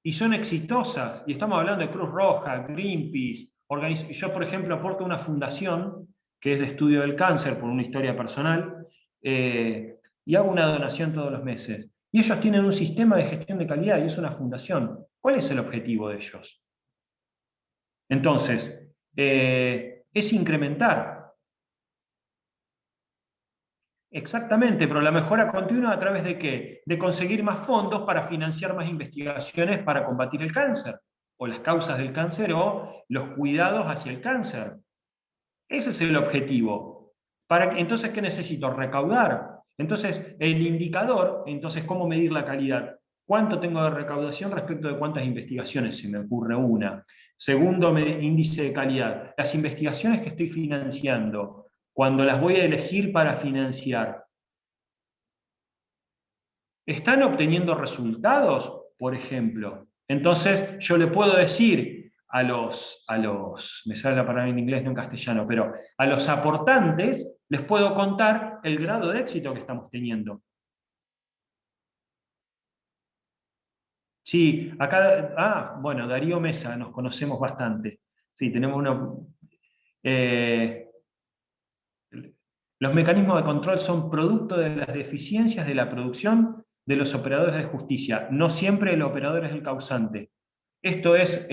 y son exitosas. Y estamos hablando de Cruz Roja, Greenpeace. Yo, por ejemplo, aporto una fundación que es de estudio del cáncer por una historia personal y hago una donación todos los meses. Y ellos tienen un sistema de gestión de calidad y es una fundación. ¿Cuál es el objetivo de ellos? Entonces, es incrementar. Exactamente, pero la mejora continua a través de ¿qué? De conseguir más fondos para financiar más investigaciones para combatir el cáncer, o las causas del cáncer, o los cuidados hacia el cáncer. Ese es el objetivo. Entonces, ¿qué necesito? Recaudar. Entonces, el indicador, entonces, ¿cómo medir la calidad? ¿Cuánto tengo de recaudación respecto de cuántas investigaciones? Se me ocurre una. Segundo índice de calidad. Las investigaciones que estoy financiando, cuando las voy a elegir para financiar, ¿están obteniendo resultados, por ejemplo? Entonces, yo le puedo decir a los, me sale la palabra en inglés, no en castellano, pero a los aportantes les puedo contar el grado de éxito que estamos teniendo. Sí, acá, bueno, Darío Mesa, nos conocemos bastante. Sí, tenemos los mecanismos de control son producto de las deficiencias de la producción de los operadores de justicia. No siempre el operador es el causante. Esto es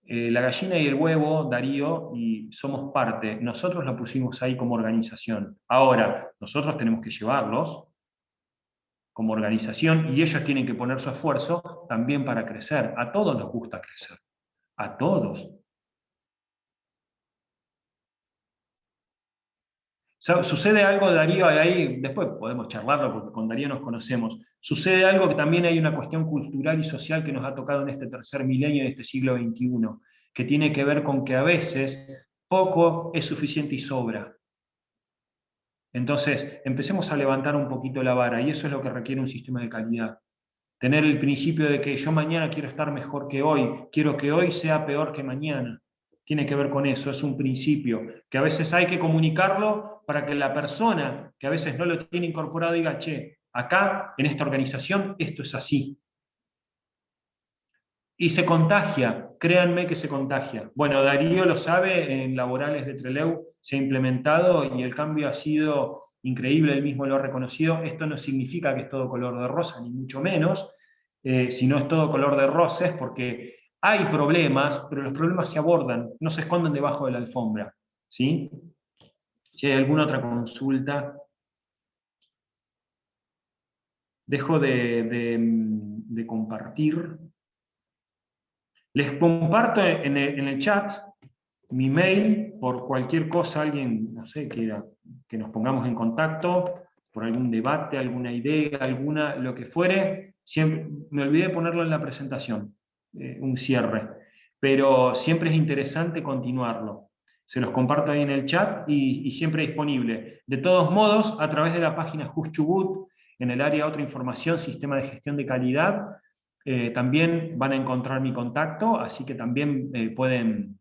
la gallina y el huevo, Darío, y somos parte. Nosotros lo pusimos ahí como organización. Ahora, nosotros tenemos que llevarlos como organización y ellos tienen que poner su esfuerzo también para crecer. A todos nos gusta crecer. A todos. Sucede algo, Darío, ahí, después podemos charlarlo porque con Darío nos conocemos, sucede algo que también hay una cuestión cultural y social que nos ha tocado en este tercer milenio, en este siglo XXI, que tiene que ver con que a veces poco es suficiente y sobra. Entonces, empecemos a levantar un poquito la vara, y eso es lo que requiere un sistema de calidad. Tener el principio de que yo mañana quiero estar mejor que hoy, quiero que hoy sea peor que mañana. Tiene que ver con eso, es un principio, que a veces hay que comunicarlo para que la persona que a veces no lo tiene incorporado diga, che, acá, en esta organización, esto es así. Y se contagia, créanme que se contagia. Bueno, Darío lo sabe, en Laborales de Trelew se ha implementado y el cambio ha sido increíble, él mismo lo ha reconocido. Esto no significa que es todo color de rosa, ni mucho menos, sino es todo color de roses, porque hay problemas, pero los problemas se abordan, no se esconden debajo de la alfombra. ¿Sí? Si hay alguna otra consulta, dejo de compartir. Les comparto en el chat mi mail, por cualquier cosa, alguien, no sé, que nos pongamos en contacto, por algún debate, alguna idea, lo que fuere. Siempre, me olvidé de ponerlo en la presentación, un cierre, pero siempre es interesante continuarlo. Se los comparto ahí en el chat y siempre disponible. De todos modos, a través de la página Just Chubut, en el área Otra Información, Sistema de Gestión de Calidad, también van a encontrar mi contacto, así que también pueden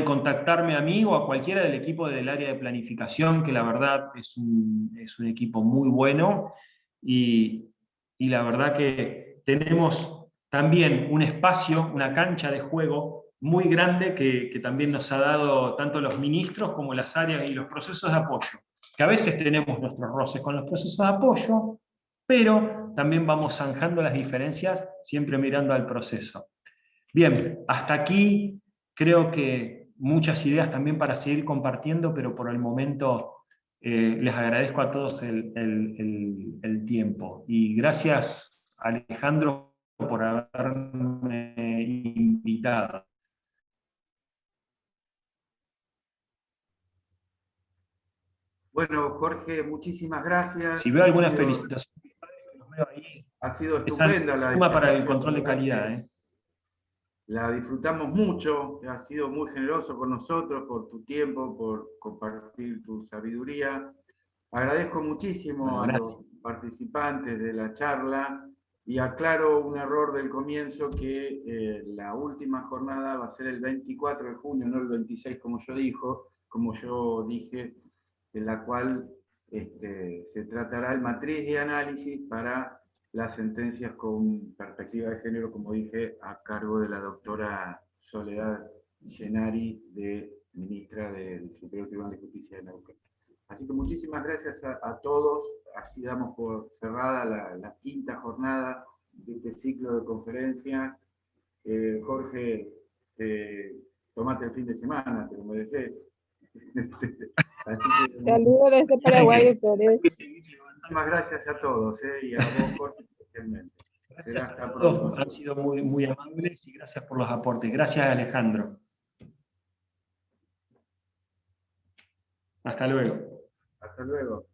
contactarme a mí o a cualquiera del equipo del área de planificación, que la verdad es un equipo muy bueno y la verdad que tenemos también un espacio, una cancha de juego muy grande que también nos ha dado tanto los ministros como las áreas y los procesos de apoyo, que a veces tenemos nuestros roces con los procesos de apoyo, pero también vamos zanjando las diferencias siempre mirando al proceso. Bien, hasta aquí creo que muchas ideas también para seguir compartiendo, pero por el momento les agradezco a todos el tiempo. Y gracias, Alejandro, por haberme invitado. Bueno, Jorge, muchísimas gracias. Si veo alguna felicitación, los veo ahí. Ha sido estupenda la suma para el control de calidad. La disfrutamos mucho, has sido muy generoso con nosotros por tu tiempo, por compartir tu sabiduría. Agradezco muchísimo a los participantes de la charla y aclaro un error del comienzo que la última jornada va a ser el 24 de junio, no el 26 como yo dije, en la cual se tratará el matriz de análisis para las sentencias con perspectiva de género, como dije, a cargo de la doctora Soledad Llenari, ministra del Superior Tribunal de Justicia de Neuquén. Así que muchísimas gracias a todos. Así damos por cerrada la quinta jornada de este ciclo de conferencias. Jorge, tomate el fin de semana, te lo mereces. Saludos desde Paraguay, doctores. Muchísimas gracias a todos, y a vos, Jorge, especialmente. Gracias a todos, han sido muy, muy amables y gracias por los aportes. Gracias, Alejandro. Hasta luego. Hasta luego.